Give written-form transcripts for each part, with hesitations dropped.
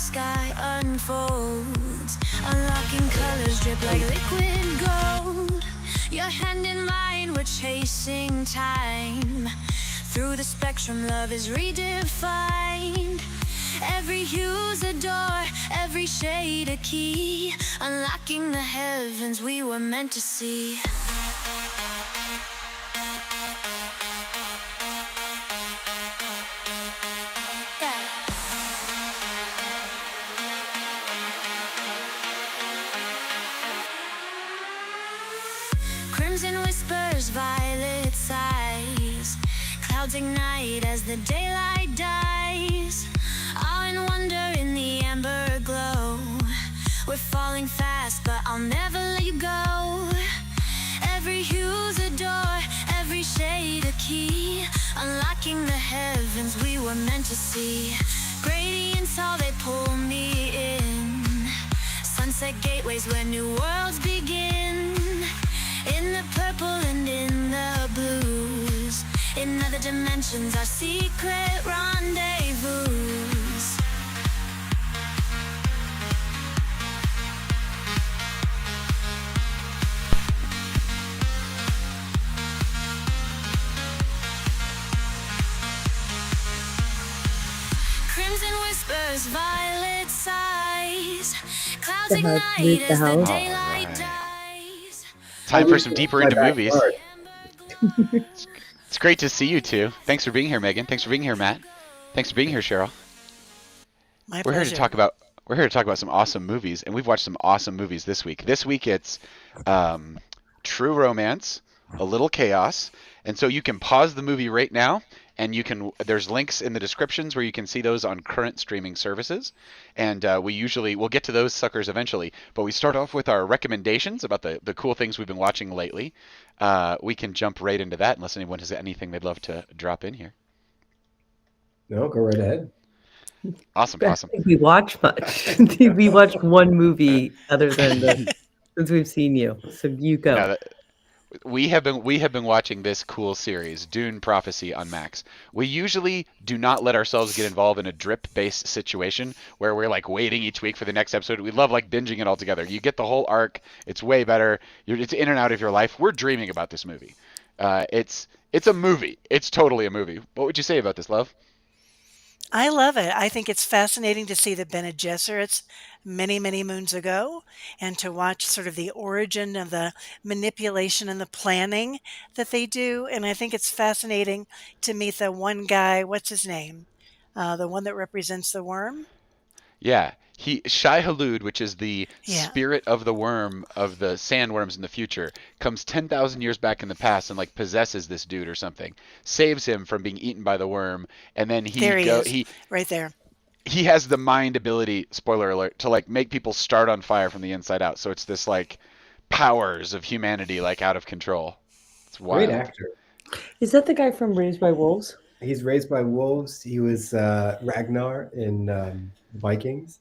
sky unfolds, unlocking colors drip like liquid gold. Your hand in mine, we're chasing time. Through the spectrum, love is redefined. Every hue's a door, every shade a key, unlocking the heavens we were meant to see. Crimson whispers, violet sighs, clouds ignite as the daylight dies. Awe and wonder in the amber glow. We're falling fast, but I'll never let you go. Every hue's a door, every shade a key, unlocking the heavens we were meant to see. Gradients, all they pull me in. Sunset gateways where new worlds begin. In the purple and in the blues, in other dimensions, our secret rendezvous. Crimson whispers, violet sighs, clouds ignite as the daylight dies. Time for some deeper into movies. It's great to see you two. Thanks for being here, Megan. Thanks for being here, Matt. Thanks for being here, Cheryl. My We're here pleasure. to talk about some awesome movies, and we've watched some awesome movies this week. This week it's True Romance, A Little Chaos, and so you can pause the movie right now, and there's links in the descriptions where you can see those on current streaming services, and we'll get to those suckers eventually, but we start off with our recommendations about the cool things we've been watching lately. We can jump right into that unless anyone has anything they'd love to drop in here. No, go right ahead. Awesome. I don't think we watch much. We watched one movie other than since we've seen you. So you go. No, we have been watching this cool series, Dune Prophecy, on Max. We usually do not let ourselves get involved in a drip-based situation where we're like waiting each week for the next episode. We love like binging it all together. You get the whole arc. It's way better. It's in and out of your life. We're dreaming about this movie. It's a movie. It's totally a movie. What would you say about this, love? I love it. I think it's fascinating to see the Bene Gesserits many, many moons ago and to watch sort of the origin of the manipulation and the planning that they do. And I think it's fascinating to meet the one guy, what's his name? The one that represents the worm? Yeah, Shai Hulud, which is the Yeah. spirit of the worm of the sandworms in the future, comes 10,000 years back in the past and like possesses this dude or something, saves him from being eaten by the worm, and then There he is, right there. he has the mind ability, spoiler alert, to like make people start on fire from the inside out. So it's this like powers of humanity like out of control. It's wild. Great actor. Is that the guy from Raised by Wolves? He's Raised by Wolves. He was Ragnar in Vikings.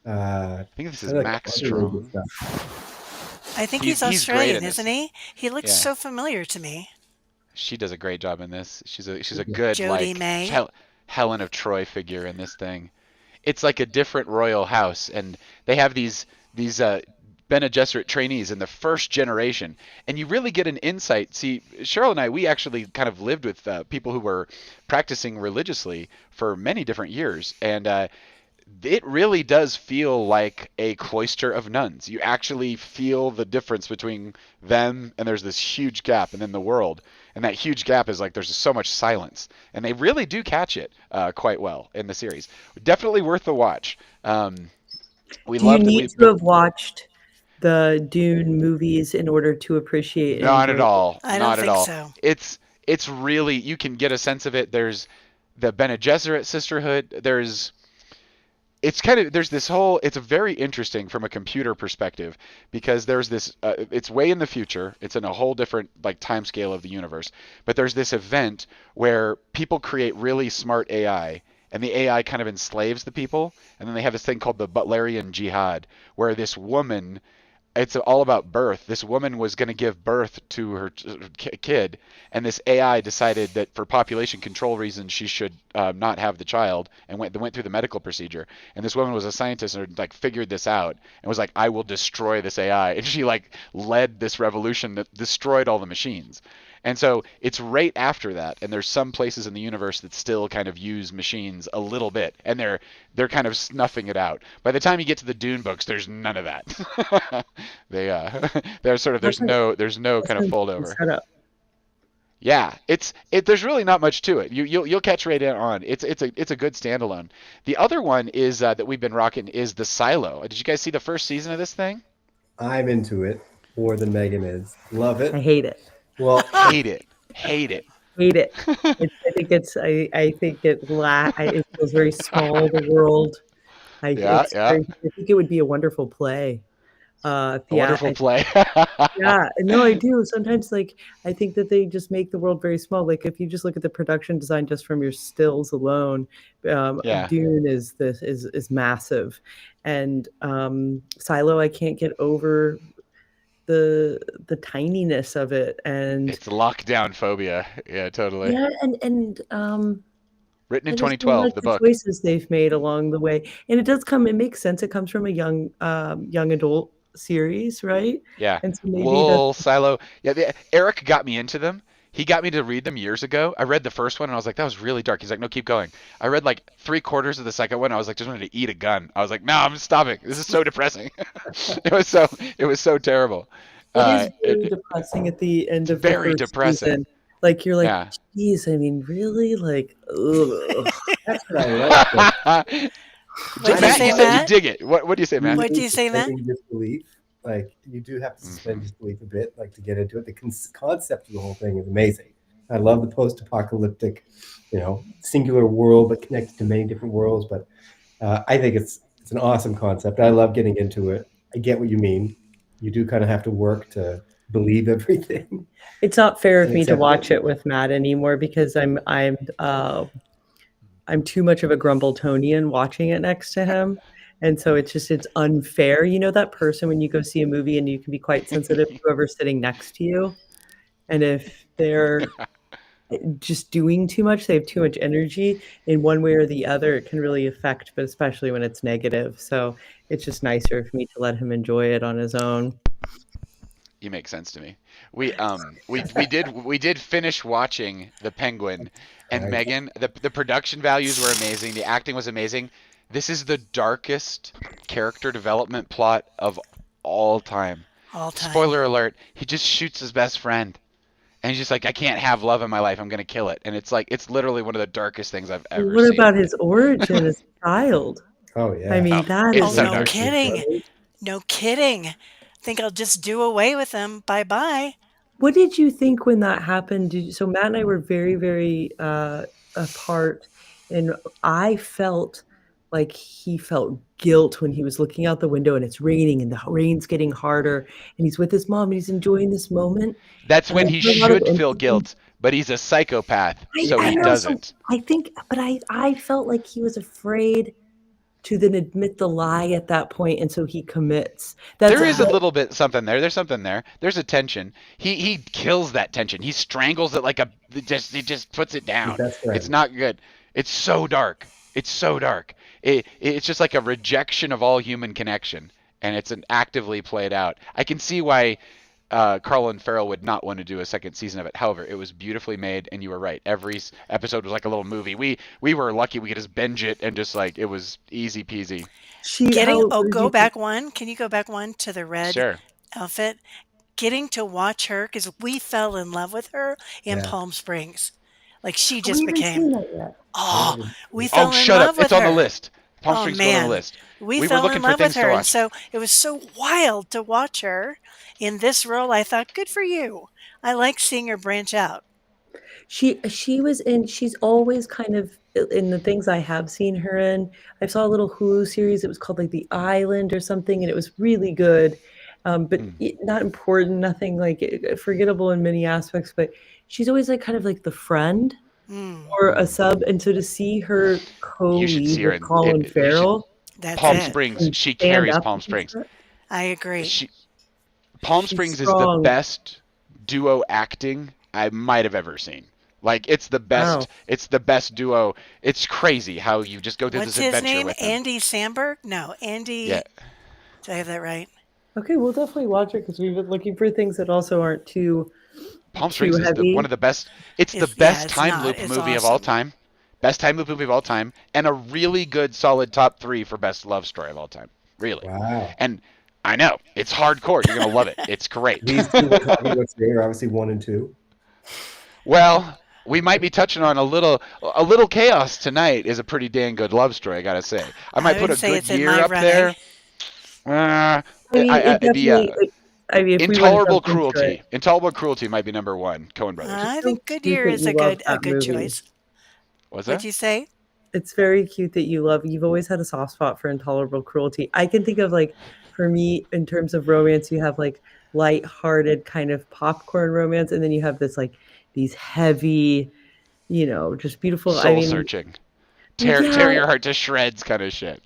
I think this is I like Max other really good Strong. stuff. I think He's he's great Australian, in this. isn't he? He looks Yeah. so familiar to me. She does a great job in this. She's a good Jodie like May. Helen of Troy figure in this thing. It's like a different royal house, and they have these Bene Gesserit trainees in the first generation, and you really get an insight. See, Cheryl and I, we actually kind of lived with people who were practicing religiously for many different years, and it really does feel like a cloister of nuns. You actually feel the difference between them, and there's this huge gap, and then the world. And that huge gap is like there's so much silence. And they really do catch it quite well in the series. Definitely worth the watch. We Do you loved need to have watched the Dune movies in order to appreciate it? Not at all. I don't Not at think all. so. It's really, you can get a sense of it. There's the Bene Gesserit sisterhood. There's this whole, it's very interesting from a computer perspective because there's this, it's way in the future. It's in a whole different like time scale of the universe. But there's this event where people create really smart AI, and the AI kind of enslaves the people. And then they have this thing called the Butlerian Jihad, where this woman it's all about birth. This woman was going to give birth to her kid, and this AI decided that for population control reasons she should not have the child, and went through the medical procedure. And this woman was a scientist and like figured this out and was like, I will destroy this AI. And she like led this revolution that destroyed all the machines. And so it's right after that, and there's some places in the universe that still kind of use machines a little bit, and they're kind of snuffing it out. By the time you get to the Dune books, there's none of that. They're sort of there's no kind of fold over. Yeah, there's really not much to it. You'll catch right on. It's a good standalone. The other one is that we've been rocking is the Silo. Did you guys see the first season of this thing? I'm into it more than Megan is. Love it. I hate it. Well, Hate it. Hate it. I think it feels very small. The world. I think it would be a wonderful play. Wonderful play. Yeah, no, I do. Sometimes, like, I think that they just make the world very small. Like, if you just look at the production design just from your stills alone, Dune is massive, and Silo, I can't get over the tininess of it, and it's lockdown phobia. Yeah, totally. Yeah, and written in 2012, the book. Choices they've made along the way, and it makes sense. It comes from a young adult series, right? Yeah. And so maybe Silo. Yeah, Eric got me into them. He got me to read them years ago. I read the first one and I was like, that was really dark. He's like, no, keep going. I read like 3/4 of the second one. I was like, just wanted to eat a gun. I was like, no, I'm stopping. This is so depressing. It was so terrible. It is very depressing at the end of very the first depressing. Season. Like you're like, geez, I mean, really, like, ugh. That's what I like. What do you say, Matt? You dig it. What do you say, Matt? What do you say, Matt? Disbelief. Like you do have to suspend disbelief a bit, like to get into it. The concept of the whole thing is amazing. I love the post-apocalyptic, singular world, but connected to many different worlds. But I think it's an awesome concept. I love getting into it. I get what you mean. You do kind of have to work to believe everything. It's not fair of me to watch it with Matt anymore because I'm too much of a Grumbletonian watching it next to him. And so it's unfair. You know that person when you go see a movie and you can be quite sensitive to whoever's sitting next to you. And if they're just doing too much, they have too much energy in one way or the other, it can really affect, but especially when it's negative. So it's just nicer for me to let him enjoy it on his own. You make sense to me. We did finish watching The Penguin, and Megan, the production values were amazing. The acting was amazing. This is the darkest character development plot of all time. Spoiler alert, he just shoots his best friend. And he's just like, I can't have love in my life. I'm going to kill it. And it's literally one of the darkest things I've ever seen. What about his origin as a child? Oh, yeah. I mean, that is so no dark. kidding. No kidding. Think I'll just do away with him. Bye-bye. What did you think when that happened? So Matt and I were very, very apart. And I felt like he felt guilt when he was looking out the window and it's raining and the rain's getting harder and he's with his mom and he's enjoying this moment. That's when he should feel guilt, but he's a psychopath, so he doesn't. So I think, but I felt like he was afraid to then admit the lie at that point, and so he commits. There is a little bit something there. There's something there. There's a tension. He kills that tension. He strangles it like he just puts it down. That's right. It's not good. It's so dark. It's so dark. It's just like a rejection of all human connection, and it's an actively played out. I can see why Colin Farrell would not want to do a second season of it. However, it was beautifully made, and you were right. Every episode was like a little movie. We were lucky we could just binge it, and just like it was easy peasy. Go back one. Can you go back one to the red outfit? Getting to watch her, because we fell in love with her in Palm Springs. Like she just became. We fell in shut love up! with It's her. on the list. Palm Springs is on the list. We were fell looking in for love with things to her, and watch. so it was so wild to watch her in this role. I thought, good for you. I like seeing her branch out. She was in. She's always kind of in the things I have seen her in. I saw a little Hulu series. It was called like The Island or something, and it was really good, but not important. Nothing like forgettable in many aspects. But she's always like kind of like the friend or a sub, and so to see her co-lead with Colin Farrell, That's Palm it. Springs. She carries Palm Springs. I agree. Palm She's Springs is the strong. best duo acting I might have ever seen. Like Wow. it's the best duo. It's crazy how you just go through What's this his adventure name? with them. Andy Samberg? No, Yeah, Andy. Did I have that right? Okay, we'll definitely watch it because we've been looking for things that also aren't Palm too Springs is the one heavy. of the best. It's the Yeah, best it's time not. loop It's movie of all awesome. time. Best time loop movie of all time, and a really good solid top three for best love story of all time. Really. Wow. And I know it's hardcore. You're gonna love it. It's great. These two we're talking about today are obviously 1 and 2. Well, we might be touching on a little chaos tonight is a pretty dang good love story, I gotta say. I might I put would a say good it's in year my up running. there. Uh, I mean, it the definitely. I mean, if we want to Intolerable jump into it, Cruelty. Intolerable Cruelty might be number one. Coen Brothers. I so think cute Goodyear that is you a love a that good movie. choice. Was What'd that? you say? It's very cute that you love. You've always had a soft spot for intolerable cruelty. I can think of like, for me, in terms of romance, you have like light-hearted kind of popcorn romance, and then you have this like these heavy, just beautiful. I Soul mean, searching. yeah, Tear your heart to shreds kind of shit.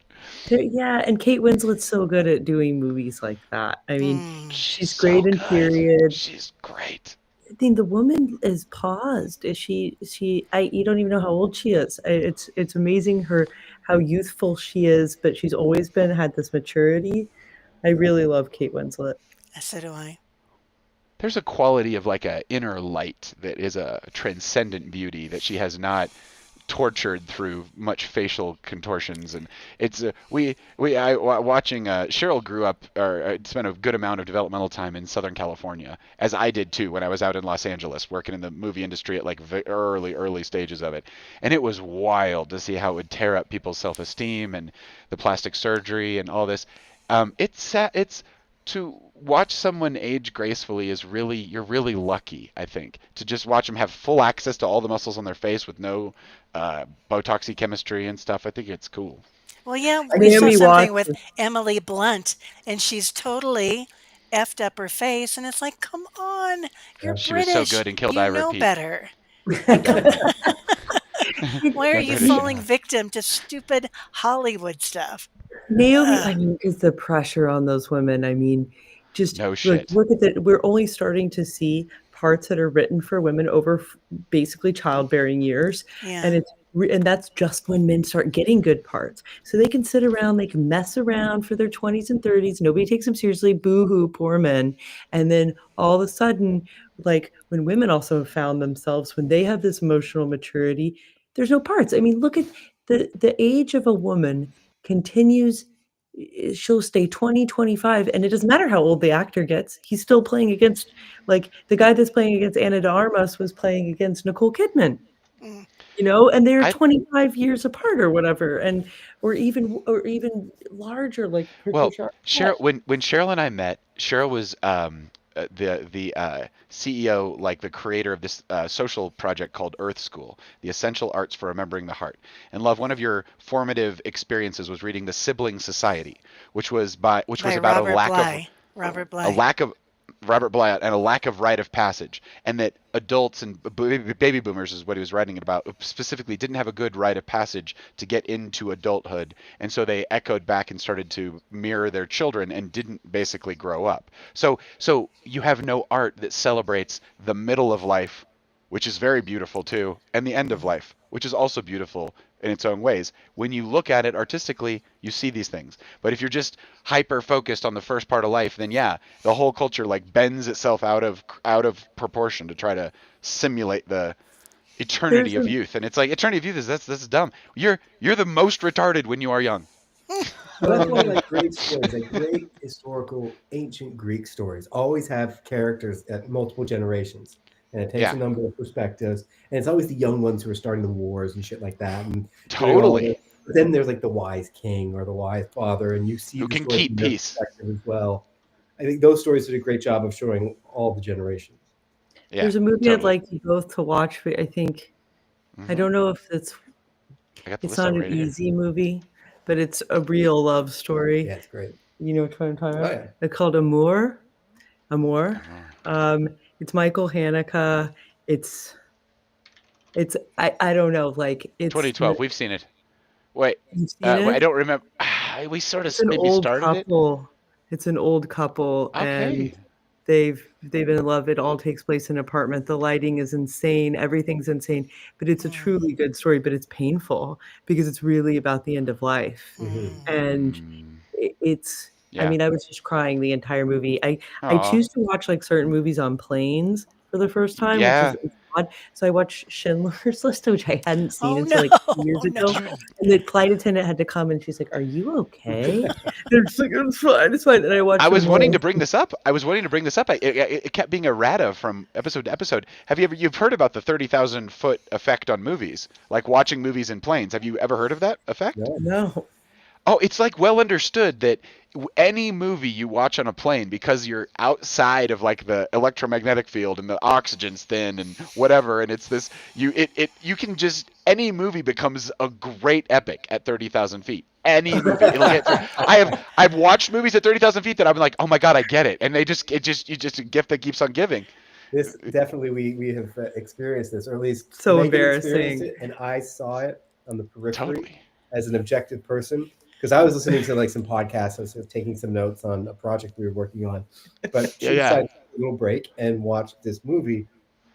yeah, and Kate Winslet's so good at doing movies like that. I mean, Hmm. She's she's great so in good. period. She's great. I think the woman is paused. Is she you don't even know how old she is. It's amazing how youthful she is, but she's always had this maturity. I really love Kate Winslet. So do I. There's a quality of like a inner light that is a transcendent beauty that she has not tortured through much facial contortions, and it's watching Cheryl grew up or spent a good amount of developmental time in Southern California, as I did too when I was out in Los Angeles working in the movie industry at like early stages of it, and it was wild to see how it would tear up people's self-esteem and the plastic surgery and all this. It's to watch someone age gracefully is really you're really lucky, I think, to just watch them have full access to all the muscles on their face with no Botoxy chemistry and stuff. I think it's cool. Well, yeah, I we can saw Naomi see something Watts. with Emily Blunt, and she's totally effed up her face, and it's like, come on, you're that. She was so British, good in Kill you Die know Repeat. better. Like, come on, why are The you British. falling victim to stupid Hollywood stuff? Naomi, Uh, I mean, because the pressure on those women, I mean, just No shit. look at that. We're only starting to see parts that are written for women over basically childbearing years, and yeah. and that's just when men start getting good parts. So they can sit around, they can mess around for their 20s and 30s. Nobody takes them seriously. Boo hoo, poor men. And then all of a sudden, like when women also have found themselves, when they have this emotional maturity, there's no parts. I mean, look at the age of a woman continues. She'll stay 20, 25, and it doesn't matter how old the actor gets. He's still playing against, like, the guy that's playing against Anna de Armas was playing against Nicole Kidman, Mm. and they're I 25 years apart or whatever, and or even larger, like Well, Patricia Arquette. When Cheryl and I met, Cheryl was the CEO, like the creator of this social project called Earth School, the Essential Arts for Remembering the Heart. And love, one of your formative experiences was reading The Sibling Society, which was By about Robert Bly. Robert a Bly. lack of Robert Blyott and a lack of rite of passage, and that adults and baby boomers is what he was writing about specifically didn't have a good rite of passage to get into adulthood, and so they echoed back and started to mirror their children and didn't basically grow up. So you have no art that celebrates the middle of life, which is very beautiful too, and the end of life, which is also beautiful in its own ways. When you look at it artistically, you see these things. But if you're just hyper focused on the first part of life, then yeah, the whole culture like bends itself out of proportion to try to simulate the eternity There's of a youth. And it's like eternity of youth is that's dumb. You're the most retarded when you are young. Well, that's why um, like great stories, like great historical ancient Greek stories, always have characters at multiple generations, and it takes Yeah, a number of perspectives. And it's always the young ones who are starting the wars and shit like that, and doing all of totally. it. But then there's like the wise king or the wise father, and you see Who the can story keep from their peace? perspective as well. I think those stories did a great job of showing all the generations. Yeah, there's a movie I'd totally. like you both to watch, but I think I Hmm. don't know if I got the it's list not over an right here. easy movie, but it's a real love story. Yeah, it's great. You know what I'm talking Oh about? yeah, It's called Amour. Amour. Uh-huh. It's Michael Haneke. It's I don't know, like, 2012. We've seen it. Wait, you've seen I it? don't remember. We sort of It's an maybe old started it. couple. It's an old couple, and Okay. They've been in love. It all takes place in an apartment. The lighting is insane. Everything's insane. But it's a truly good story, but it's painful because it's really about the end of life. And it's I Yeah. mean, I was just crying the entire movie. I Oh. choose to watch, like, certain movies on planes for the first time, which is Yeah. odd. So I watched Schindler's List, which I hadn't seen Oh until, no, like, 2 years oh ago, no. and the flight attendant had to come, and she's like, "Are you okay?" And it's like, "It's fine, it's fine." And I I watched was them wanting all. to bring this up. It kept being errata from episode to episode. You've heard about the 30,000 foot effect on movies, like watching movies in planes? Have you ever heard of that effect? No. No. Oh, it's like well understood that any movie you watch on a plane, because you're outside of like the electromagnetic field and the oxygen's thin and whatever, and it's this you can just any movie becomes a great epic at 30,000 feet. Any movie, I've watched movies at 30,000 feet that I'm like, oh my god, I get it, and it's a gift that keeps on giving. This definitely we have experienced this, or at least So Megan experienced embarrassing. it, and I saw it on the periphery Totally. as an objective person because I was listening to like some podcasts. I was taking some notes on a project we were working on, but she Yeah. decided to take a little break and watch this movie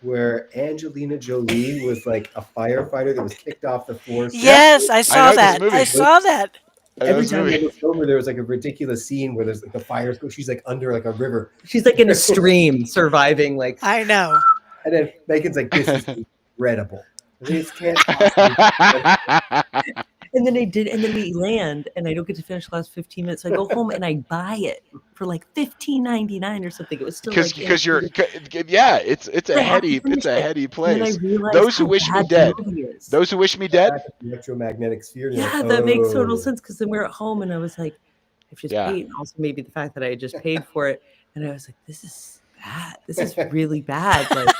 where Angelina Jolie was like a firefighter that was kicked off the force. Yes, I I saw know this that. I movie. saw that. I know Every this time I movie. looked over, there was like a ridiculous scene where there's like the fires go. She's like under like a river, She's, like, in a stream surviving, like I know. and then Megan's like, "This is incredible. This can't possibly be." and then we land, and I don't get to finish the last 15 minutes. So I go home and I buy it for like $15.99 or something. It was still like Because it's I a have to heady finish it. heady And then I place. realized Those who how wish me bad the dead. movie is. Those who wish me dead. Back at the electromagnetic sphere. you're Yeah, like, that makes total "Oh." sense because then we're at home and I was like, I've just Yeah. paid. And also maybe the fact that I had just paid for it. And I was like, this is bad. This is really bad. Like,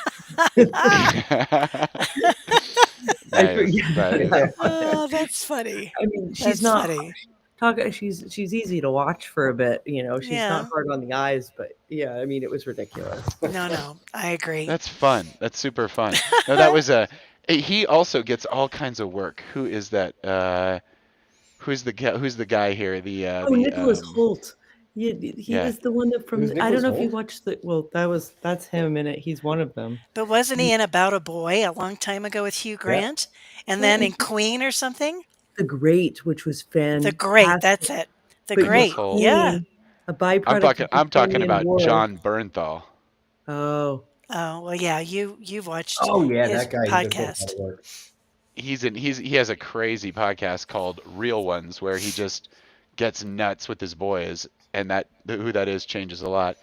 Nice. Oh, that's funny. I mean, she's That's not funny. she's easy to watch for a bit, she's Yeah. not hard on the eyes, but yeah, I mean, it was ridiculous. No, I agree. That's fun. That's super fun. No, that was he also gets all kinds of work. Who is that? Who's the guy here? Oh, Nicholas Hoult. He Yeah. was the one that Who's I don't Nicholas know if you Hoult? watched that's him in it. He's one of them. But wasn't he in About a Boy a long time ago with Hugh Grant? And then in Queen or something? The Great, which was The Great, fantastic. that's it. The But Great, Hoult. yeah. A byproduct of the I'm talking Crimean about War. John Bernthal. Oh, Oh, well, yeah, you've watched Oh yeah, his that guy. He does a lot podcast. of work. He has a crazy podcast called Real Ones where he just gets nuts with his boys, and who that is changes a lot.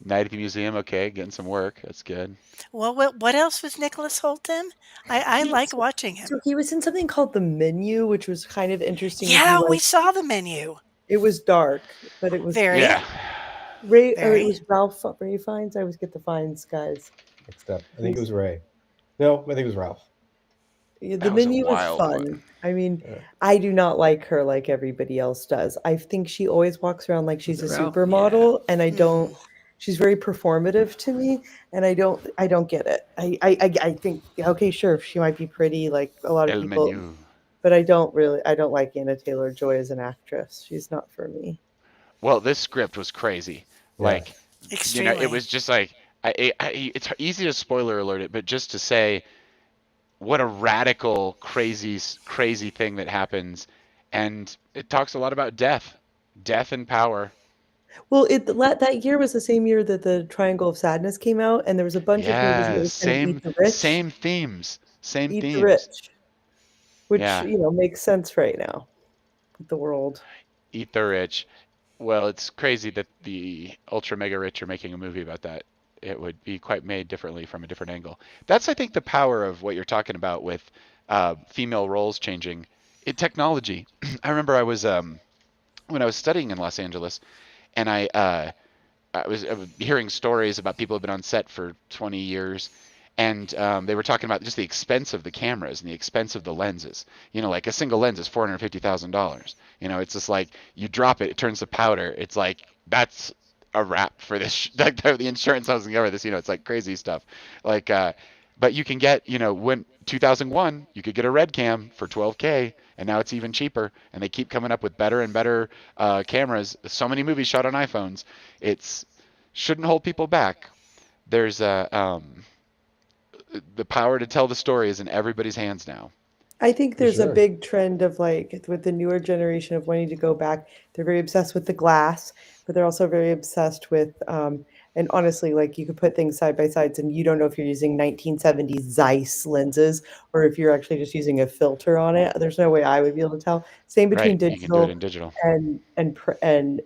Night at the Museum, okay, getting some work. That's good. Well, what else was Nicholas Hoult in? I He- like so, watching him. so he was in something called The Menu, which was kind of interesting. If Yeah, you we like, saw the menu. it was dark, but it was Very. Yeah. Ray. Very. It was Ralph Ray Fiennes. I always get the Fiennes guys. Mixed up. I think it was Ray. No, I think it was Ralph. Yeah, That the was a Menu was wild fun. one. I mean, Yeah. I do not like her like everybody else does. I think she always walks around like she's a Ralph? supermodel, and I don't. Mm. She's very performative to me, and I don't get it. I think okay, sure, she might be pretty like a lot of El people, Menu. but I don't like Anna Taylor-Joy as an actress. She's not for me. Well, this script was crazy. Yeah. Like, Extremely. it was just like it's easy to spoiler alert it, but just to say what a radical, crazy thing that happens, and it talks a lot about death and power. Well, that year was the same year that the Triangle of Sadness came out, and there was a bunch of movies that Yeah, was kind of eat the rich, same themes, eat the rich, which Yeah. makes sense right now with the world. Eat the rich. Well, it's crazy that the ultra mega rich are making a movie about that. It would be quite made differently from a different angle. That's, I think, the power of what you're talking about with female roles changing. Technology. I remember when I was studying in Los Angeles, and I was hearing stories about people who've been on set for 20 years, and they were talking about just the expense of the cameras and the expense of the lenses. Like a single lens is $450,000. It's just like you drop it, it turns to powder. It's like that's a wrap for this. Like the insurance doesn't cover this. It's like crazy stuff. Like, but you can get, when 2001, you could get a red cam for $12K, and now it's even cheaper. And they keep coming up with better and better cameras. So many movies shot on iPhones. It's shouldn't hold people back. There's the power to tell the story is in everybody's hands now. I think For there's a sure. big trend of like with the newer generation of wanting to go back. They're very obsessed with the glass, but they're also very obsessed with and honestly, like you could put things side by sides and you don't know if you're using 1970s Zeiss lenses or if you're actually just using a filter on it. There's no way I would be able to tell. Same between Right. You can do it digital in digital.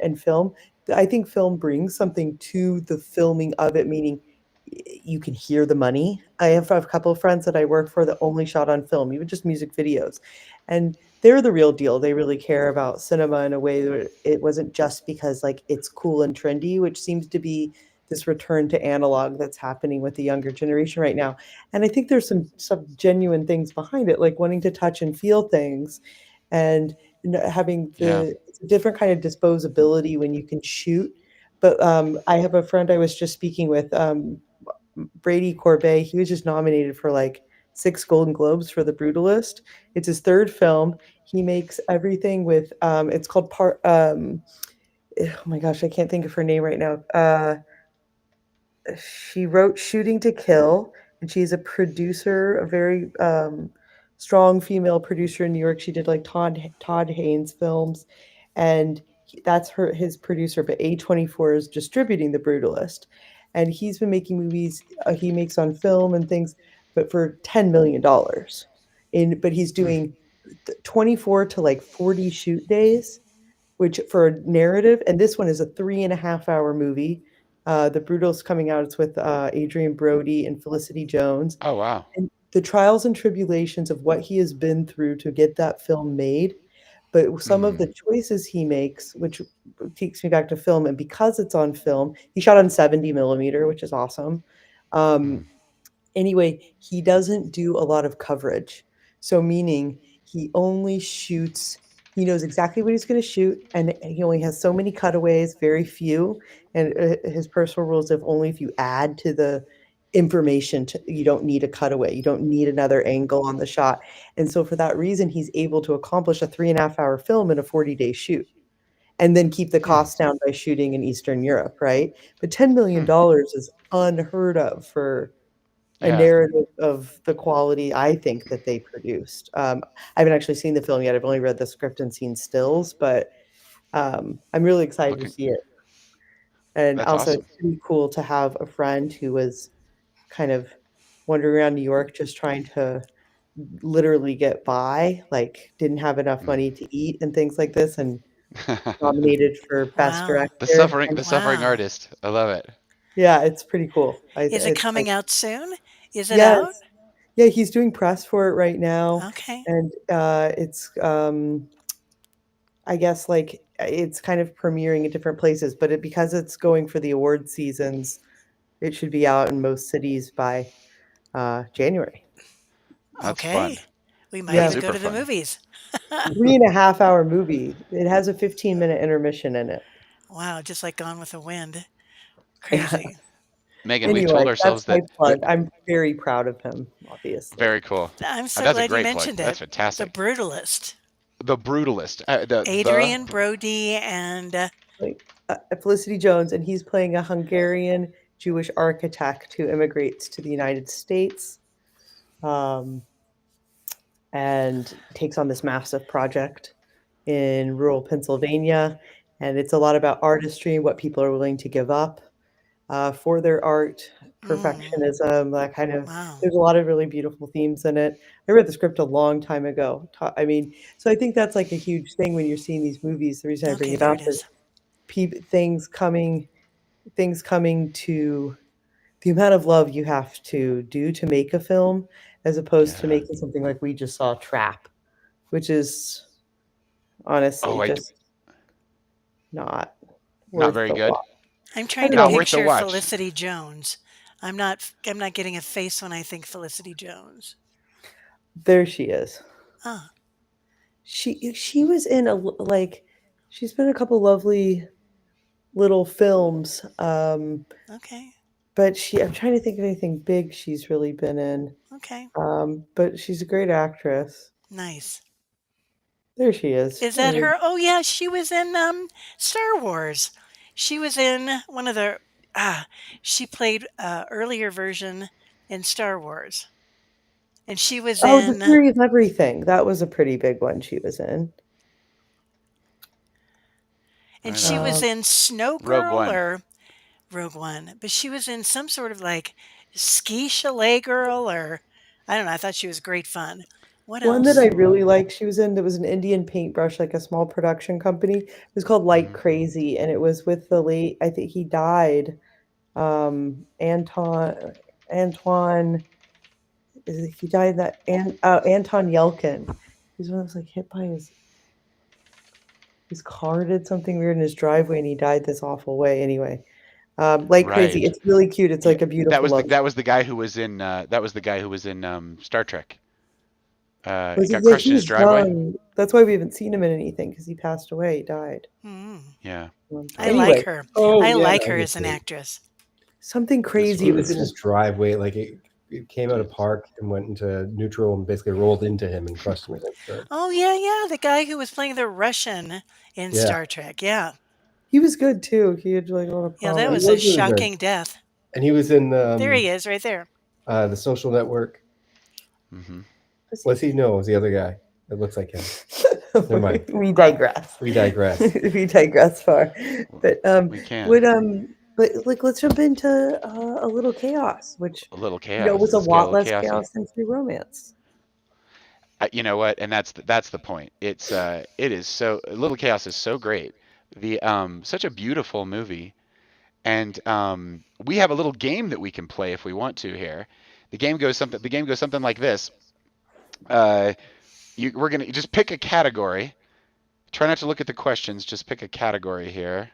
and film. I think film brings something to the filming of it, meaning you can hear the money. I have a couple of friends that I work for that only shot on film, even just music videos. And they're the real deal. They really care about cinema in a way that it wasn't just because like it's cool and trendy, which seems to be this return to analog that's happening with the younger generation right now. And I think there's some genuine things behind it, like wanting to touch and feel things and having Yeah. the it's a different kind of disposability when you can shoot. But I have a friend I was just speaking with, Brady Corbet. He was just nominated for like 6 Golden Globes for The Brutalist. It's his 3rd film. He makes everything with, it's called oh my gosh, I can't think of her name right now. She wrote Shooting to Kill, and she's a producer, a very strong female producer in New York. She did like Todd Haynes films, and that's his producer. But A24 is distributing The Brutalist, and he's been making movies. He makes on film and things, but for $10 million. But he's Hmm. doing 24 to like 40 shoot days which for a narrative, and this one is a 3.5 hour movie. The Brutal's coming out. It's with Adrian Brody and Felicity Jones, Oh wow. and the trials and tribulations of what he has been through to get that film made. But some of Hmm. the choices he makes, which takes me back to film, and because it's on film, he shot on 70 millimeter, which is awesome. Um, Hmm. Anyway, he doesn't do a lot of coverage. So meaning he only shoots he knows exactly what he's gonna shoot, and he only has so many cutaways, very few, and, his personal rules of only if you add to the information to you don't need a cutaway, you don't need another angle on the shot, and so for that reason, he's able to accomplish a 3.5 hour film in a 40-day shoot, and then keep the Hmm. costs down by shooting in Eastern Europe, right? But $10 Hmm. million is unheard of for a Yeah. narrative of the quality I think that they produced. I haven't actually seen the film yet. I've only read the script and seen stills, but I'm really excited to Looking. see it. And That's also, awesome. it's pretty cool to have a friend who was kind of wandering around New York just trying to literally get by, like didn't have enough Hmm. money to eat and things like this, and nominated for Best Wow. Director. And The suffering Wow. artist. I love it. yeah, it's pretty cool. Is it coming out soon? Is it out? Yes. Yeah, he's doing press for it right now, Okay. and, it's, I guess, like, it's kind of premiering at different places, but because it's going for the award seasons, it should be out in most cities by, January. That's fun. Okay. We might That's Yeah, even go super to the fun. movies. 3.5 hour movie. It has a 15-minute intermission in it. Wow, just like Gone with the Wind. Yeah. Crazy. Megan, we've Anyway, told that's ourselves my that plug. I'm very proud of him, obviously. very cool. I'm so That's a glad you great plug. mentioned That's it. The fantastic. Brutalist. The Brutalist. Adrian Brody and Like, Felicity Jones, and he's playing a Hungarian Jewish architect who immigrates to the United States, um, and takes on this massive project in rural Pennsylvania. And it's a lot about artistry, what people are willing to give up for their art, mm, perfectionism, that kind of. wow. There's a lot of really beautiful themes in it. I read the script a long time ago. I mean, so I think that's like a huge thing when you're seeing these movies. The reason I bring Okay, it there up it is is. things coming to the amount of love you have to do to make a film as opposed to Yeah. making something like we just saw Trap, which is Oh, honestly just not not worth very the good. watch. I'm I trying to don't Not know. worth the picture watch. Felicity Jones. I'm not getting a face when I think Felicity Jones. There she is. Ah, She was in like she's been in a couple lovely little films, okay. but I'm trying to think of anything big she's really been in. Okay. But she's a great actress. Nice. There she is. Is that her? Oh yeah, she was in Star Wars. She was in one of the Ah, she played earlier version in Star Wars, and she was Oh, The in Theory of Everything. That was a pretty big one she was in. and I she don't know. was Um, in Snow Rogue Girl One. or Rogue One, but she was in some sort of like ski chalet girl or I don't know. I thought she was great fun. What One that I else? really liked she was in, that was an Indian paintbrush, like a small production company. It was called Like Hmm. Crazy, and it was with the late, I think he died, Antoine, he died in that, Anton Yelkin. He's one that was like hit by his car did something weird in his driveway, and he died this awful way. Anyway, Like Crazy. Right. It's really cute. It's Yeah. like a beautiful love. That was the guy who was in Star Trek. He Was he? got Yeah, crushed he in his was driveway. young. That's why we haven't seen him in anything because he passed away. He died Hmm. Yeah. a long I time. like Anyway, her. Oh I yeah, like no, her he's as an great. something actress. This crazy. He It one. was was in in his driveway, like it came out of park and went into neutral and basically rolled into him and crushed him against the. Oh yeah, yeah, the guy who was playing the Russian in Yeah, Star Trek. Yeah, he was good too. He had like a lot of yeah, that he was promise. a was really good, shocking death. and he was in There he is, right there. the Social Network. Hmm. Was he? Was he? No, it was the other guy. It looks like him. Never mind. We digress. We digress. We digress far. But We can. would but like let's jump into a little chaos, which A little was chaos. a Let's get a lot little less chaosy. chaos than True Romance. You know what? And that's the point. It is so Little Chaos is so great. The Such a beautiful movie, and we have a little game that we can play if we want to here. The game goes something like this. Uh, we're gonna just pick a category. Try not to look at the questions. Just pick a category here.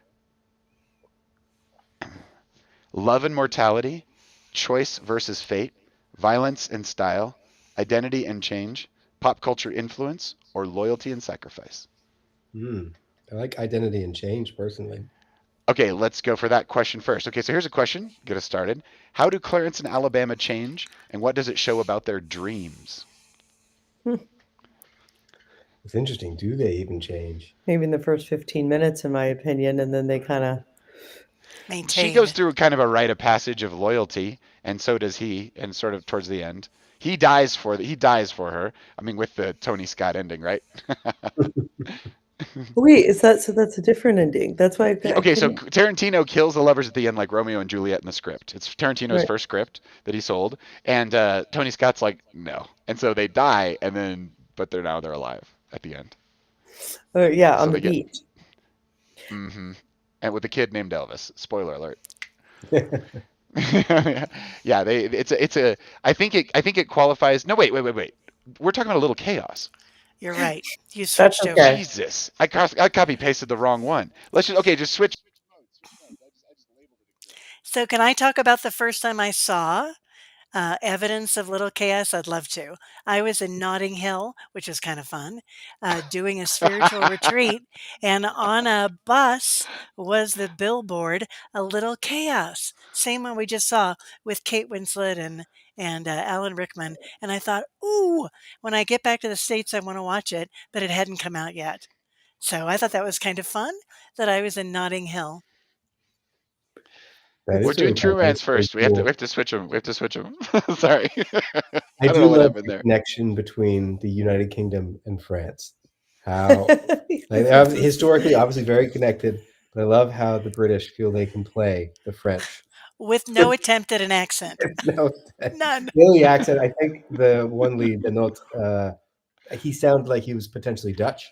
Love and mortality, choice versus fate, violence and style, identity and change, pop culture influence, or loyalty and sacrifice. Hmm. I like identity and change personally. Okay, let's go for that question first. Okay, so here's a question. Get us started. How do Clarence and Alabama change, and what does it show about their dreams? It's interesting. Do they even change? Maybe in the first 15 minutes, in my opinion, and then they kind of. She goes Maintained. through kind of a rite of passage of loyalty, and so does he, and sort of towards the end. He dies for her. I mean, with the Tony Scott ending, right? Wait, is that so? That's a different ending. That's why Yeah, I okay, so couldn't. Tarantino kills the lovers at the end like Romeo and Juliet in the script. It's Tarantino's Right. first script that he sold, and Tony Scott's like, no, and so they die, and then but they're alive at the end. Yeah, So on the they get, beach. mm-hmm, and with a kid named Elvis. Spoiler alert. Yeah, I think it qualifies. No, wait. We're talking about a little chaos. You're right. You That's switched over. okay. Jesus, I copy pasted the wrong one. Just switch. So, can I talk about the first time I saw evidence of Little Chaos? I'd love to. I was in Notting Hill, which was kind of fun, doing a spiritual retreat, and on a bus was the billboard "A Little Chaos," same one we just saw with Kate Winslet and Alan Rickman. And I thought, ooh, when I get back to the states, I want to watch it, but it hadn't come out yet. So I thought that was kind of fun that I was in Notting Hill. That We're That's is doing really True fun. That's Romance very first. We cool. have to switch them. We have to switch them. Sorry, I I don't do know what love happened the there. connection between the United Kingdom and France. How like, they're historically, obviously very connected, but I love how the British feel they can play the French. With no attempt at an accent. No, None. the only accent, I think the one lead, the note, he sounded like he was potentially Dutch.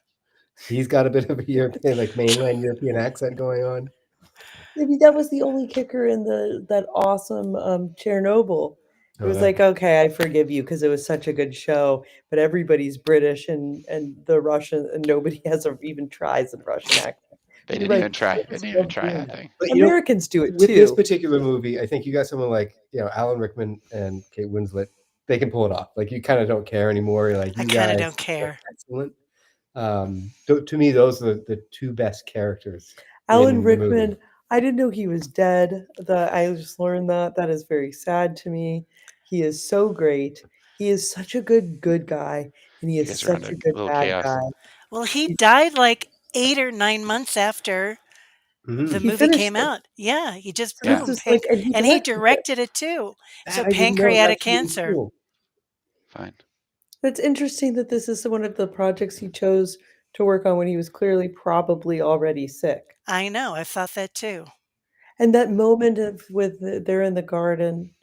He's got a bit of a European, like mainland European accent going on. Maybe that was the only kicker in that awesome Chernobyl. It Oh, was that like, okay, I forgive you because it was such a good show, but everybody's British and the Russian and nobody even tries a Russian accent. They You're didn't right. even try. They Brits didn't even love try doing that that. thing. but Americans do it with this too. particular movie, I think you got someone like Alan Rickman and Kate Winslet. They can pull it off. Like you kind of don't care anymore. You're like I you kind of guys don't are care. excellent. To me, those are the two best characters Alan in the movie. Rickman, I didn't know he was dead. I just learned that. That is very sad to me. He is so great. He is such a good guy, and he You is guys are on such a a good little bad chaos. guy. Well, he He's died like 8 or 9 months after. the Mhm. He movie finished came it. out. Yeah, he just So this Yeah. boom, is like, and he and he directed it. directed it too. So That I didn't know. pancreatic That's really cancer. cool. Fine. It's interesting that this is one of the projects he chose to work on when he was clearly probably already sick. I know. I thought that too. And that moment of they're in the garden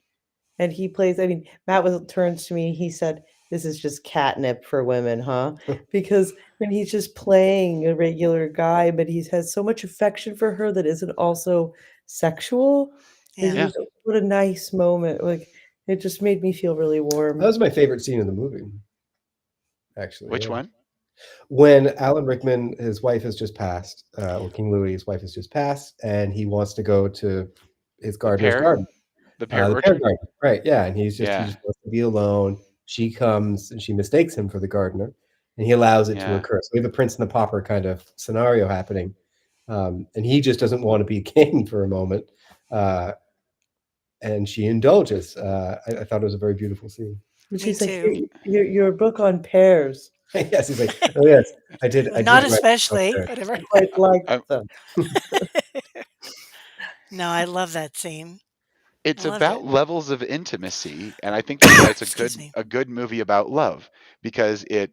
and he plays, I mean, Matt was turns to me, he said, "This is just catnip for women, huh?" Because when he's just playing a regular guy, but he has so much affection for her that isn't also sexual. It's Yeah, Yeah. just what a nice moment. Like it just made me feel really That warm. was my favorite scene in the movie, actually. Which Yeah. one? When Alan Rickman, his wife has just passed, or King Louis, his wife has just passed, and he wants to go to his The gardener's pear? garden, The pear the pear orchard? garden, right? Yeah, and he Yeah. just wants to be alone. She comes and she mistakes him for the gardener, and he allows it to Yeah. occur. So we have a Prince and the Pauper kind of scenario happening, and he just doesn't want to be king for a moment, uh, and she indulges. I thought it was a very beautiful scene. And me she's like, too. your book on pears. Yes, he's like, oh yes, Well, I not did write about especially. her. Whatever. I quite like Um, them. No, I love that scene. I it's loved it. about levels of intimacy, and I think that's why it's Excuse me. a good movie about love, because it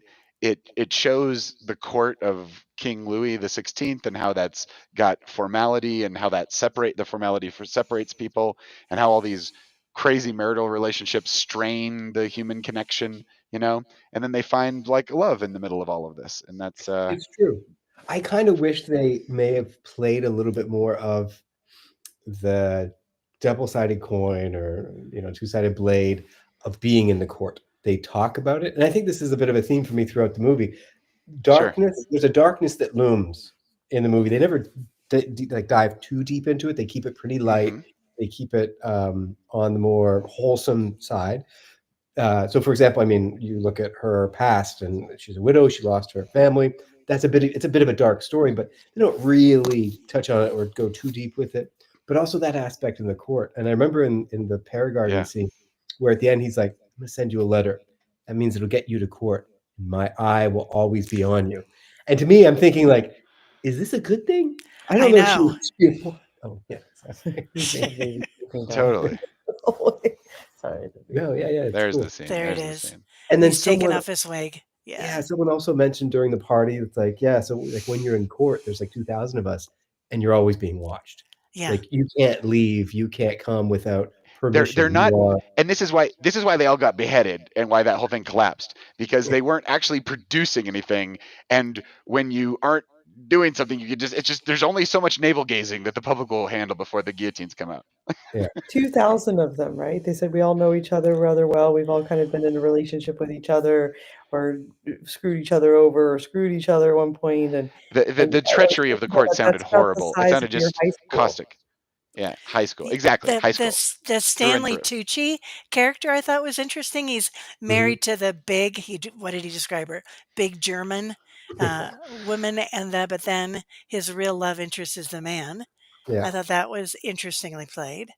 shows the court of King Louis the XVI and how that's got formality, and how that separates people, and how all these crazy marital relationships strain the human connection, and then they find like love in the middle of all of this, and that's It's true. I kind of wish they may have played a little bit more of the double-sided coin, or two-sided blade of being in the court. They talk about it, and I think this is a bit of a theme for me throughout the movie. sure. Darkness, there's a darkness that looms in the movie. They never like dive too deep into it. They keep it pretty light. Hmm. They keep it on the more wholesome side. So, for example, I mean, you look at her past, and she's a widow. She lost her family. It's a bit of a dark story, but they don't really touch on it or go too deep with it. But also that aspect in the court. And I remember in the Pear Garden Yeah. scene, where at the end he's like, "I'm gonna send you a letter. That means it'll get you to court. My eye will always be on you." And to me, I'm thinking like, is this a good thing? I I don't know if know. oh yeah, sorry. He's angry. Looking down. Totally. Sorry. No, yeah, yeah, it's There's cool. the scene. There it There's the is. scene. And then He's taking someone off his wig. Yeah. Yeah, someone also mentioned during the party, it's like, yeah, so like when you're in court, there's like 2,000 of us, and you're always being watched. Yeah. Like you can't leave, you can't come without They're permission. not, You are and this is why they all got beheaded, and why that whole thing collapsed, because they weren't actually producing anything, and when you aren't doing something, you could just it's just there's only so much navel gazing that the public will handle before the guillotines come out. yeah, 2,000 of them, right? They said we all know each other rather well. We've all kind of been in a relationship with each other, or screwed each other over, or screwed each other at one point, The and I treachery think of the about court that, sounded that's about the horrible. It size of sounded your just high school. caustic. Yeah, high school. The Exactly. the High school. the Through and Stanley through. Tucci character I thought was interesting. He's mhm, married to the big. What did he describe her? Big German woman, and but then his real love interest is the man. yeah, I thought that was interestingly played.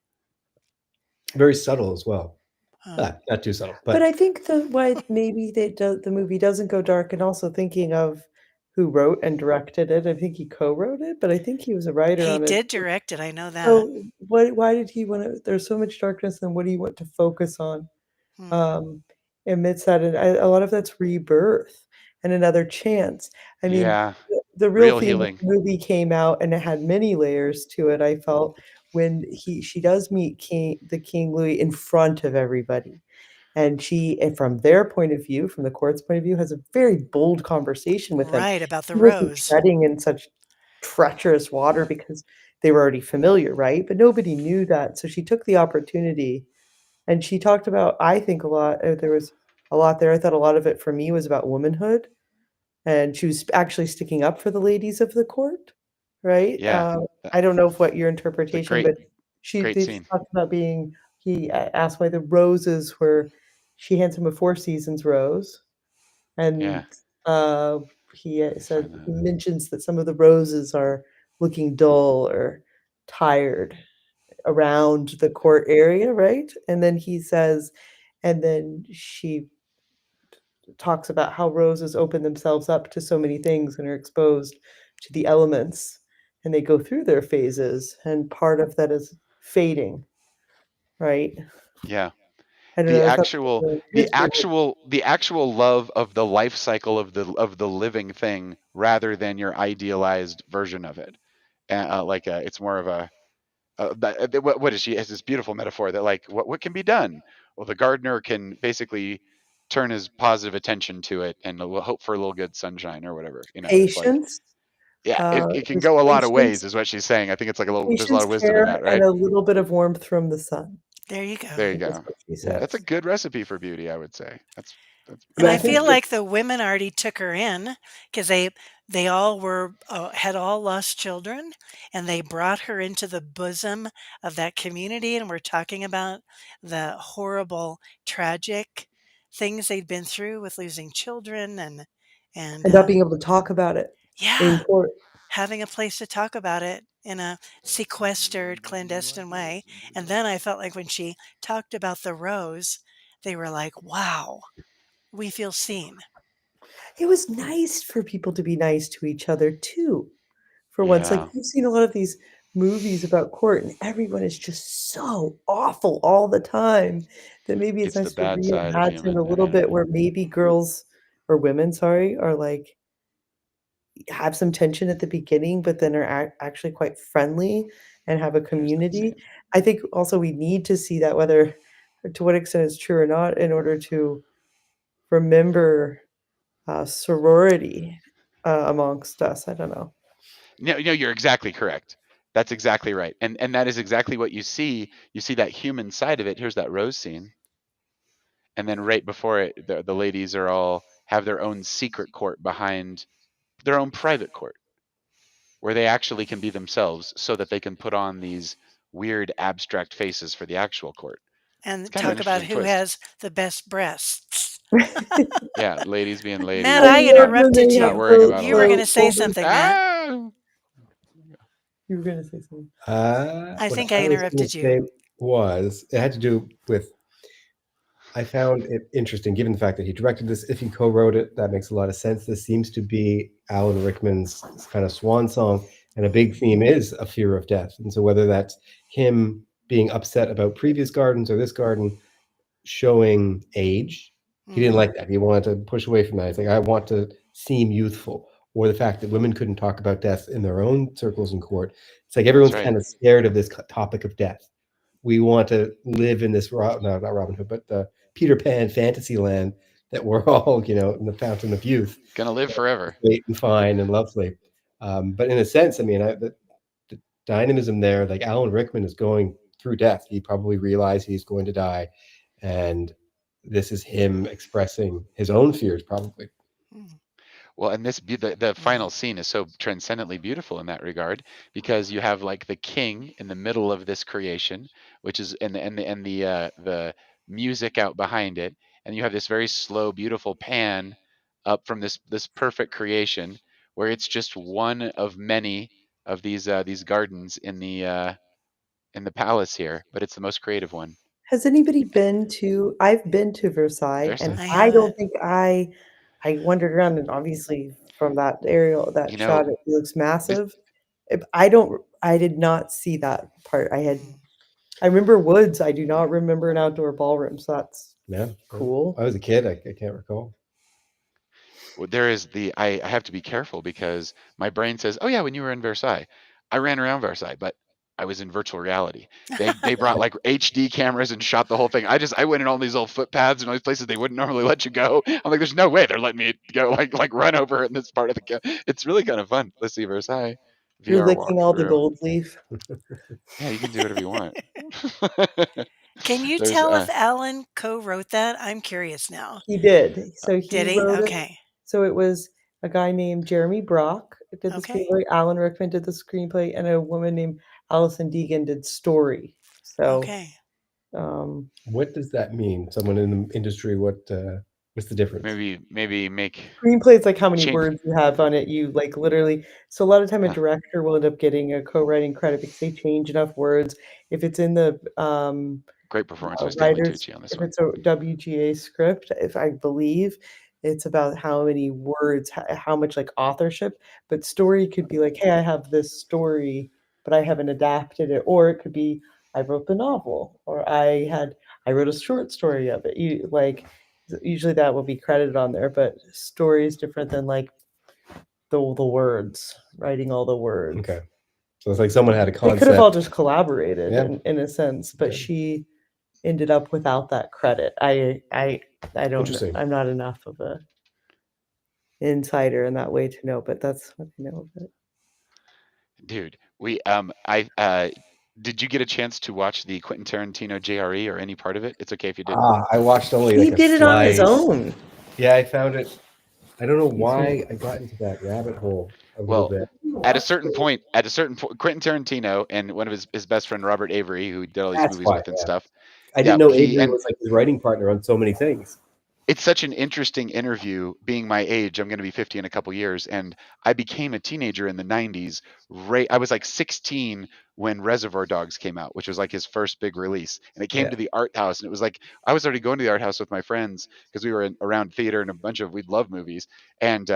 very subtle as well. Um, Not too subtle, But but I think why maybe the movie doesn't go dark, and also thinking of who wrote and directed it. I think he co-wrote it, but I think he was a writer he on it. did direct it. I know that. So why did he want to? There's so much darkness, and what do you want to focus on? Hmm. um, Amidst that, and a lot of that's rebirth and another chance. I mean, Yeah. the real Real theme of healing. the movie came out, and it had many layers to it. I felt when she does meet King Louis in front of everybody, and from their point of view, from the court's point of view, has a very bold conversation with him. Right about the He wasn't rose. treading in such treacherous water because they were already familiar, right? But nobody knew that, so she took the opportunity, and she talked about, I think, a lot. There was a lot there. I thought a lot of it for me was about womanhood, and she was actually sticking up for the ladies of the court, right? Yeah. That- I don't know what your It's a interpretation, great but she great they scene. talked about being. He asked why the roses were. She hands him a Four Seasons rose, Yeah. and he Let me said find that. he mentions that some of the roses are looking dull or tired around the court area, right? And then he says, and then she talks about how roses open themselves up to so many things and are exposed to the elements. and they go through their phases, and part of that is fading, right? Yeah. I don't The know if that's actual his favorite. the actual love of the life cycle of the living thing rather than your idealized version of it. It's more of a what is she has this beautiful metaphor that like what can be done? Well, the gardener can basically turn his positive attention to it and hope for a little good sunshine or whatever. It's like Patience, yeah, it can there's go a lot of ways, patience, is what she's saying. I think it's like there's a lot patience, of wisdom in care, that, and right? a little bit of warmth from the sun. There you go. There you I think that's go. what she Yeah. That's a says. good recipe for beauty, I would say. That's I And mean, I I think feel fantastic. like the women already took her in because they all were had all lost children, and they brought her into the bosom of that community, and we're talking about the horrible, tragic things they'd been through with losing children and And not being able to talk about it in yeah, court. having a place to talk about it in a sequestered, clandestine way. And then I felt like when she talked about the rose, they were like, "Wow, we feel seen." It was nice for people to be nice to each other too. For once, like Yeah, you've seen a lot of these movies about court, and everyone is just so awful all the time that maybe it's it's the nice to bad side of reimagine a human. little bit where maybe girls or women, sorry, are like have some tension at the beginning, but then are actually quite friendly and have a There's that community. scene. I think also we need to see that whether to what extent it's true or not in order to remember sorority amongst us. I don't know. No, no, you're exactly correct. That's exactly right. And that is exactly what you see. You see that human side of it. Here's that rose scene. And then right before it, the ladies are all have their own secret court behind their own private court where they actually can be themselves so that they can put on these weird abstract faces for the actual court. It's And kind of an talk about interesting who twist. has the best breasts. Yeah, ladies being Matt, ladies, I I love when interrupted they not have you. worrying about all You were that. going to say the something, Matt. Ah, you were gonna say something. I what think I I was going interrupted to you. say was it had to do with. I found it interesting, given the fact that he directed this. If he co-wrote it, that makes a lot of sense. This seems to be Alan Rickman's kind of swan song, and a big theme is a fear of death. And so, whether that's him being upset about previous gardens or this garden showing age, he didn't Hmm. like that. He wanted to push away from that. He's like, I want to seem youthful. Or the fact that women couldn't talk about death in their own circles in court. It's like that's everyone's right. kind of scared of this topic of death. We want to live in this no, not Robin Hood, but the Peter Pan fantasy land that we're all, in the fountain of youth, Gonna live forever. great and fine and lovely. But in a sense, I mean, the dynamism there, like Alan Rickman is going through death. He probably realized he's going to die, and this is him expressing his own fears, probably. Well, and the Hmm. final scene is so transcendently beautiful in that regard because you have like the king in the middle of this creation, which is and the music out behind it, and you have this very slow, beautiful pan up from this perfect creation where it's just one of many of these gardens in the palace here, but it's the most creative one. Has anybody been to I've been to Versailles, and Versailles. I I don't haven't. think I wandered around, and obviously from that aerial that You know, shot, it looks this, massive. I did not see that part. Hmm. I remember woods, I do not remember an outdoor ballroom, so that's Yeah, yeah. I cool. was a kid. I can't recall. well, there is I have to be careful because my brain says, "Oh yeah, when you were in Versailles, I ran around Versailles, but I was in virtual reality. They brought like HD cameras and shot the whole thing. I went in all these little footpaths and all these places they wouldn't normally let you go. I'm like, there's no way they're letting me go like run over in this part of It's really kind of fun. Let's see Versailles You're VR licking all the walkthrough. gold leaf. Yeah, you can do whatever you want. Can you There's tell if Alan co-wrote that? I'm curious now. He did. So Did he he? wrote it. Okay. So it was a guy named Jeremy Brock did the Okay. screenplay, Alan Rickman did the screenplay, and a woman named Alison Deegan did story. So, Okay. um, What does that mean? Someone in the industry, what's the difference? maybe make screenplay is like how many change. words you have on it. You like literally. So a lot of time a Huh, director will end up getting a co-writing credit because they change enough words. If it's in the great performance by Stanley writers, Tucci on this if one. it's a WGA script, if I believe, It's about how many words, how much like authorship, but story could be like, hey, I have this story, but I haven't adapted it. Or it could be, I wrote the novel, or I wrote a short story of it. Usually that will be credited on there, but story is different than like the words, writing all the words. Okay. So it's like someone had a They could have all concept. just collaborated Yeah. in a sense, but Yeah. she ended up without that credit. I don't Interesting. I'm not enough of a insider in that way to know, but that's what I know of it. Dude, did you get a chance to watch the Quentin Tarantino JRE or any part of it? It's okay if you didn't. I watched only He like a did it on his slice. own. Yeah, I found it. I don't know why I got into that rabbit hole a little Well, bit. at a certain point, Quentin Tarantino and one of his best friend Robert Avery, who he did all these That's movies why. with and Yeah. stuff. I didn't Yeah, know Avery was like his writing partner on so many things. it's such an interesting interview. Being my age, I'm going to be 50 in a couple years, and I became a teenager in the 90s. I was like 16 when Reservoir Dogs came out, which was like his first big release, and it came Yeah. to the art house, and it was like I was already going to the art house with my friends because we were around theater and we'd love movies, and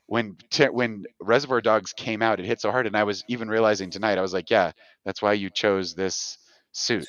when Reservoir Dogs came out, it hit so hard, and I was even realizing tonight, I was like, yeah, that's why you chose this suit.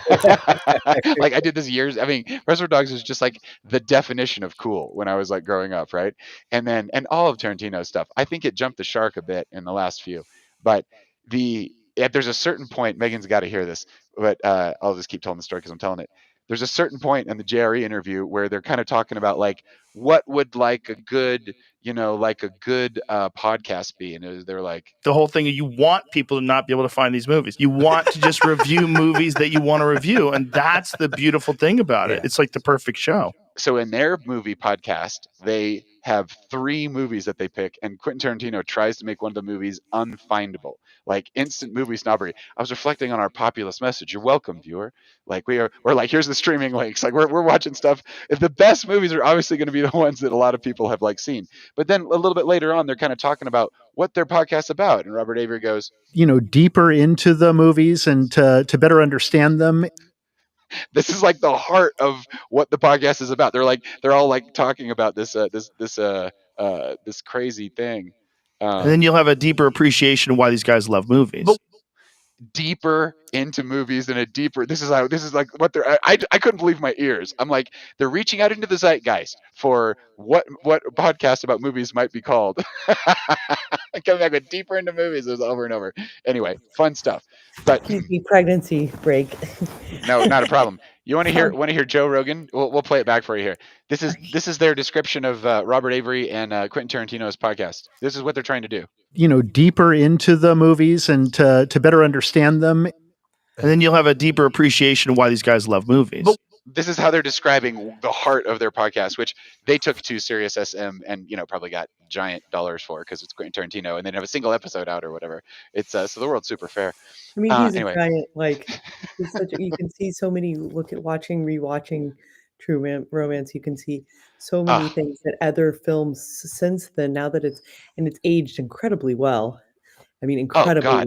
Like I did this years. I mean, Reservoir Dogs is just like the definition of cool when I was like growing up, right? And all of Tarantino's stuff. I think it jumped the shark a bit in the last few, but if there's a certain point, Megan's got to hear this, but I'll just keep telling the story because I'm telling it. There's a certain point in the JRE interview where they're kind of talking about like what would like a good, podcast be, and they're like, the whole thing, you want people to not be able to find these movies. You want to just review movies that you want to review, and that's the beautiful thing about it. It's like the perfect show. So in their movie podcast, they have 3 movies that they pick, and Quentin Tarantino tries to make one of the movies unfindable, like instant movie snobbery. I was reflecting on our populist message. You're welcome, viewer. Like we're like, here's the streaming links. Like we're watching stuff. If the best movies are obviously going to be the ones that a lot of people have like seen. But then a little bit later on, they're kind of talking about what their podcast's about, and Robert Avery goes, deeper into the movies and to better understand them. This is like the heart of what the podcast is about. They're all like talking about this crazy thing. And then you'll have a deeper appreciation of why these guys love movies. Deeper into movies and this is like what I couldn't believe my ears. I'm like, they're reaching out into the zeitgeist for what podcast about movies might be called. Coming back with deeper into movies over and over. Anyway, fun stuff. But pregnancy break. No, not a problem. You want to hear Joe Rogan? We'll play it back for you here. This is their description of Robert Avery and Quentin Tarantino's podcast. This is what they're trying to do. Deeper into the movies and to better understand them. And then you'll have a deeper appreciation of why these guys love movies. This is how they're describing the heart of their podcast, which they took to Sirius SM and probably got giant dollars for because it's Quentin Tarantino, and they didn't have a single episode out or whatever. It's so the world's super fair. I mean, he's anyway. a giant, like, you can see so many, rewatching True Romance, you can see so many things that other films since then, now that it's aged incredibly well. I mean, incredibly well.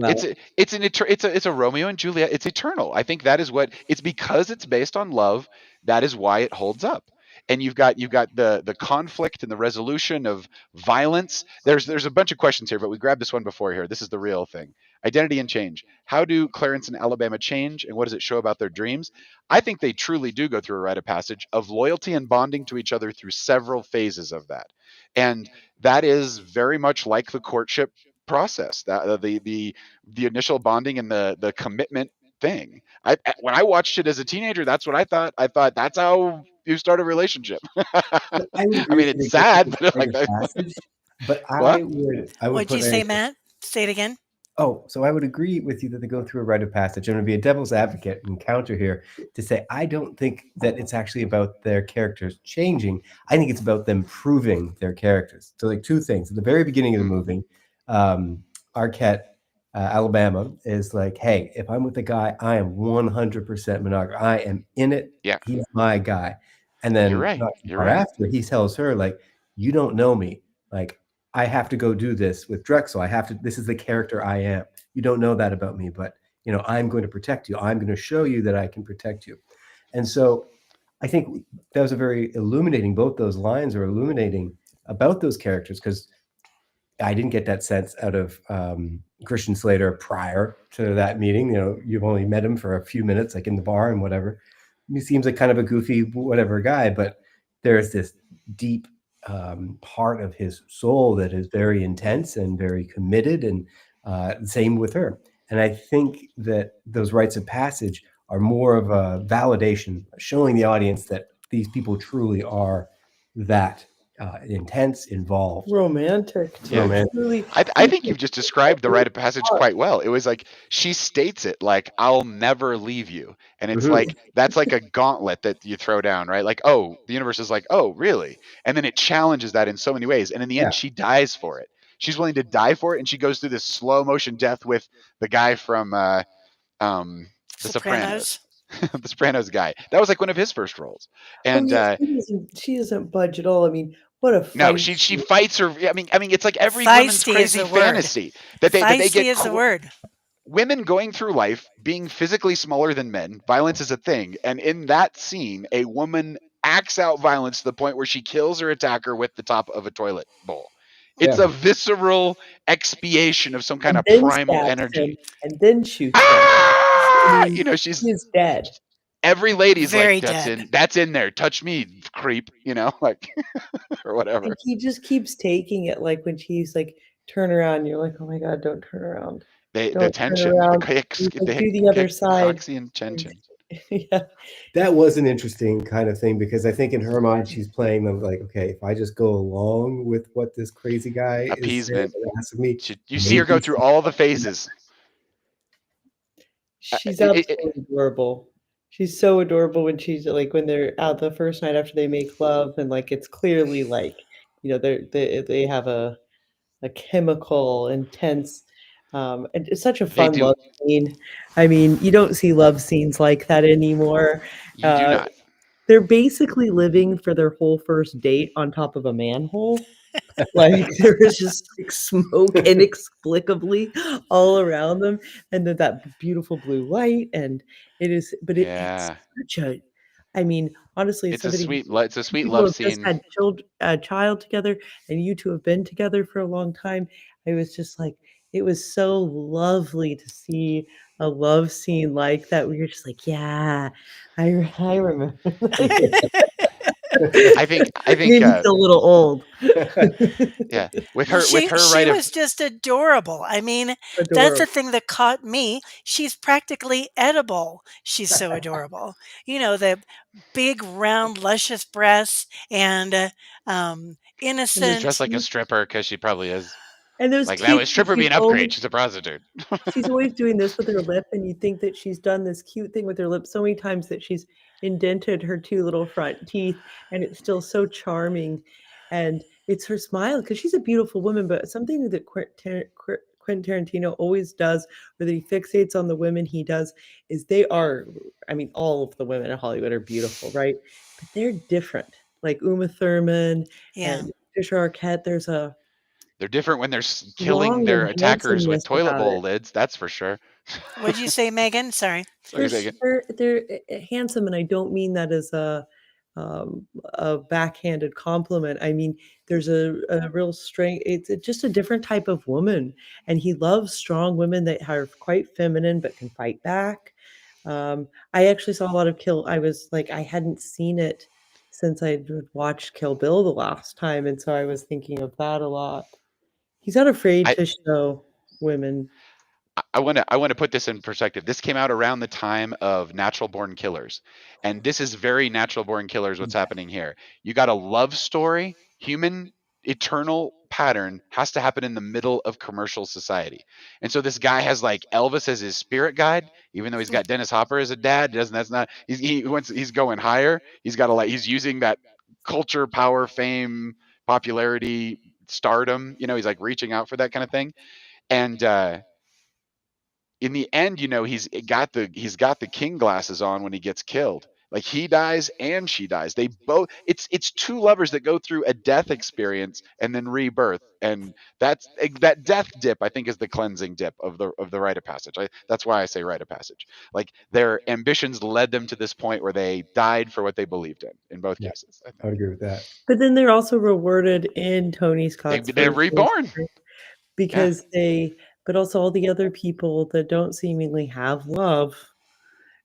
It's a Romeo and Juliet. It's eternal. I think that is what it's because it's based on love. That is why it holds up. And you've got the conflict and the resolution of violence. There's a bunch of questions here, but we grabbed this one before here. This is the real thing. Identity and change. How do Clarence and Alabama change, and what does it show about their dreams? I think they truly do go through a rite of passage of loyalty and bonding to each other through several phases of that. And that is very much like the courtship process, that the initial bonding and the commitment thing. When I watched it as a teenager, that's what I thought. I thought that's how you start a relationship. I mean, it's sad, but like passage, but what? What'd you say, Matt? Say it again. Oh, so I would agree with you that they go through a rite of passage. I'm going to be a devil's advocate and counter here to say I don't think that it's actually about their characters changing. I think it's about them proving their characters. So like 2 things. At the very beginning of the movie, Arquette, Alabama, is like, hey, if I'm with a guy, I am 100% monogamous. I am in it. Yeah. He's my guy. And then You're right. not far after, he tells her, like, you don't know me. Like, I have to go do this with Drexel. This is the character I am. You don't know that about me, but I'm going to protect you. I'm going to show you that I can protect you. And so I think that was a very illuminating. Both those lines are illuminating about those characters, because I didn't get that sense out of Christian Slater prior to that meeting. You know, you've only met him for a few minutes, like in the bar and whatever. He seems like kind of a goofy, whatever guy, but there's this deep part of his soul that is very intense and very committed, and same with her. And I think that those rites of passage are more of a validation, showing the audience that these people truly are that intense, involved. Romantic too. Yeah. Romantic. Really, I think you've just described the rite of passage quite well. It was like she states it like, "I'll never leave you," and it's Mhm. like that's like a gauntlet that you throw down, right? Like, oh, the universe is like, "Oh, really?" And then it challenges that in so many ways, and in the Yeah. end, she dies for it. She's willing to die for it, and she goes through this slow motion death with the guy from The Sopranos. Sopranos. The Sopranos guy. That was like one of his first roles, oh and yeah, she doesn't budge at all. I mean, what a no, fight! she fights her. I mean, it's like every woman's Feisty is crazy the word. fantasy that they Feisty get is the word. women going through life being physically smaller than men. Violence is a thing, and in that scene, a woman acts out violence to the point where she kills her attacker with the top of a toilet bowl. It's Yeah. a visceral expiation of some kind And of then primal stabs energy. him, and then shoots him. I Ah! mean, You know, she's he is dead. every lady's like, Very that's dead. in there. Touch me, creep. You know, like or whatever. And he just keeps taking it, like, when she's like, "Turn around," you're like, "Oh my god, don't turn around. The Don't turn tension, around." He's like, "Do the other side." Coxian And tension. yeah. That was an interesting kind of thing, because I think in her mind she's playing them like, okay, if I just go along with what this crazy guy is saying Appeasement. and asking me, You see her go through all the phases. She's It- it- absolutely adorable. She's so adorable when she's like when they're out the first night after they make love, and like it's clearly like, they have a chemical intense, and it's such a they fun do. love scene. I mean, you don't see love scenes like that anymore. You do not. They're basically living for their whole first date on top of a manhole. Like, there was just, like, smoke inexplicably all around them, and then that beautiful blue light, and it's Yeah. such a I mean, honestly, as It's a somebody sweet it's a sweet people love have just scene. had a child together, and you 2 have been together for a long time, I was just like it was so lovely to see a love scene like that, where you're just like, "Yeah, I remember." I think Made me feel a little old. yeah, Well, with she her she right of was just adorable. I mean, that's the Adorable. thing that caught me. She's practically edible. She's so adorable. You know, the big, round, luscious breasts and And she's those dressed innocent. like a teeth stripper because she probably is. and those Like that teeth was that stripper be an upgrade. She's a prostitute. she's always doing this with her lip, and you think that she's done this cute thing with her lip so many times that she's indented her 2 little front teeth, and it's still so charming, and it's her smile because she's a beautiful woman, but something that Quentin Tarantino always does, or that he fixates on the women he does, is they are I mean, all of the women in Hollywood are beautiful, right? But they're different. Like Uma Thurman Yeah. and Patricia Arquette, there's a They're different when they're killing charm their and attackers with handsomeness toilet about it. bowl lids. That's for sure. What'd you say, Megan? Sorry. What are you saying? They're handsome, and I don't mean that as a backhanded compliment. I mean, there's a real strength. It's just a different type of woman, and he loves strong women that are quite feminine but can fight back. I actually saw a lot of Kill. I was like, I hadn't seen it since I watched Kill Bill the last time, and so I was thinking of that a lot. He's not afraid I, to show women. I want to put this in perspective. This came out around the time of Natural Born Killers, and this is very Natural Born Killers. What's happening here? You got a love story, human eternal pattern has to happen in the middle of commercial society, and so this guy has like Elvis as his spirit guide, even though he's got Dennis Hopper as a dad. Doesn't That's not he's going higher. He's got to like he's using that culture, power, fame, popularity, stardom. You know, he's like reaching out for that kind of thing, and in the end, you know, he's got the king glasses on when he gets killed, Like he dies and she dies. They both. It's two lovers that go through a death experience and then rebirth, and that death dip. I think is the cleansing dip of the rite of passage. That's why I say rite of passage. Like their ambitions led them to this point where they died for what they believed in both Yeah, cases. I I would agree with that. But then they're also rewarded in Tony Scott's they're version reborn. Yeah. because but also all the other people that don't seemingly have love.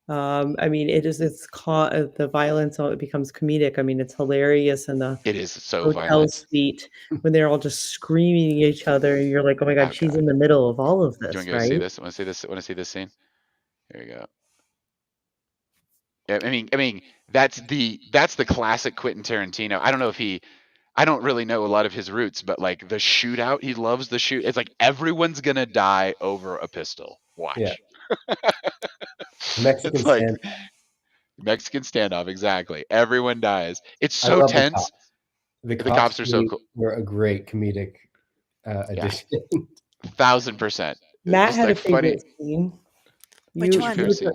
I mean, the violence. It becomes comedic. I mean, it's hilarious in the It is so hotel violent. suite when they're all just screaming at each other. And you're like, oh my God, Oh, she's God. in the middle of all of Do you this, want to go right? see this? Want to see this? Want to see this scene? Here you go. Yeah, I mean, that's the classic Quentin Tarantino. I don't really know a lot of his roots, but like the shootout, he loves the shoot. It's like everyone's gonna die over a pistol. Watch. Yeah. Mexican It's like standoff. Mexican standoff, exactly. Everyone dies. It's I so love the tense. cops. The The cops are so cool. were a great comedic addition. 1000%. Matt Just had a like funny. favorite scene. Which You- one? Favorite scene.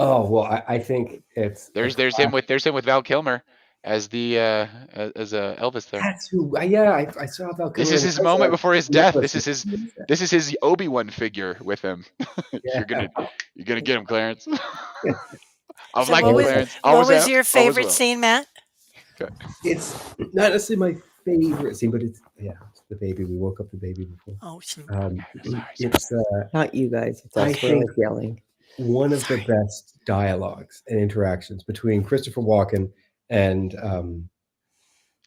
Oh well, I think it's There's him with Val Kilmer as the as Elvis there. That's who. Yeah, I saw Val This Kilmer is in his the moment before his death. Nicholas. This is his Obi-Wan figure with him. Yeah. You're gonna get him, Clarence. I'll So like what him, was, Clarence. what Always was have, your always favorite will. scene, Matt? Okay. It's not necessarily my favorite scene, but it's the baby. We woke up the baby before. Oh, Sorry. It's Not you guys. It's I us. We're think- like yelling. one of the best dialogues and interactions between Christopher Walken and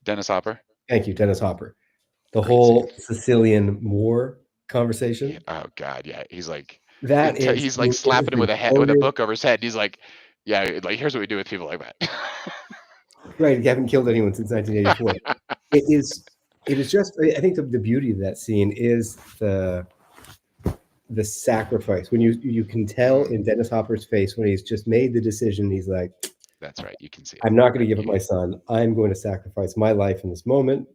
Dennis Hopper. thank you, Dennis Hopper. The Great whole scene. Sicilian War conversation. Oh God, yeah. He's like He's like slapping him with a book over his head. He's like, yeah, like here's what we do with people like that. Right, you haven't killed anyone since 1984. It is just. I think the beauty of that scene is the sacrifice when you can tell in Dennis Hopper's face when he's just made the decision. He's like, That's right. You can see it. I'm not going to give up my son. I'm going to sacrifice my life in this moment.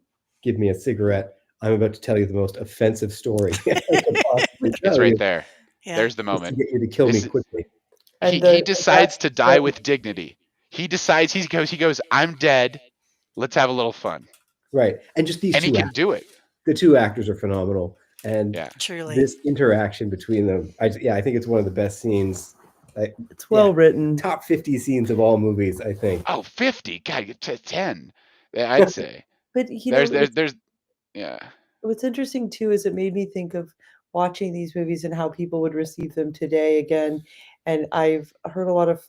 Give me a cigarette. I'm about to tell you the most offensive story I could possibly tell It's right you, there. yeah. There's the just to moment. get you to kill me This- quickly. He decides to die with dignity. He decides he goes, I'm dead. Let's have a little fun. Right, and just these And he two can actors. do it. The two actors are phenomenal, and Yeah. Truly. this interaction between them. I think it's one of the best scenes. It's well written. Top 50 scenes of all movies, I think. Oh, 50. God, 10. I'd say. But you know, There's yeah. what's interesting too is it made me think of watching these movies and how people would receive them today again. And I've heard a lot of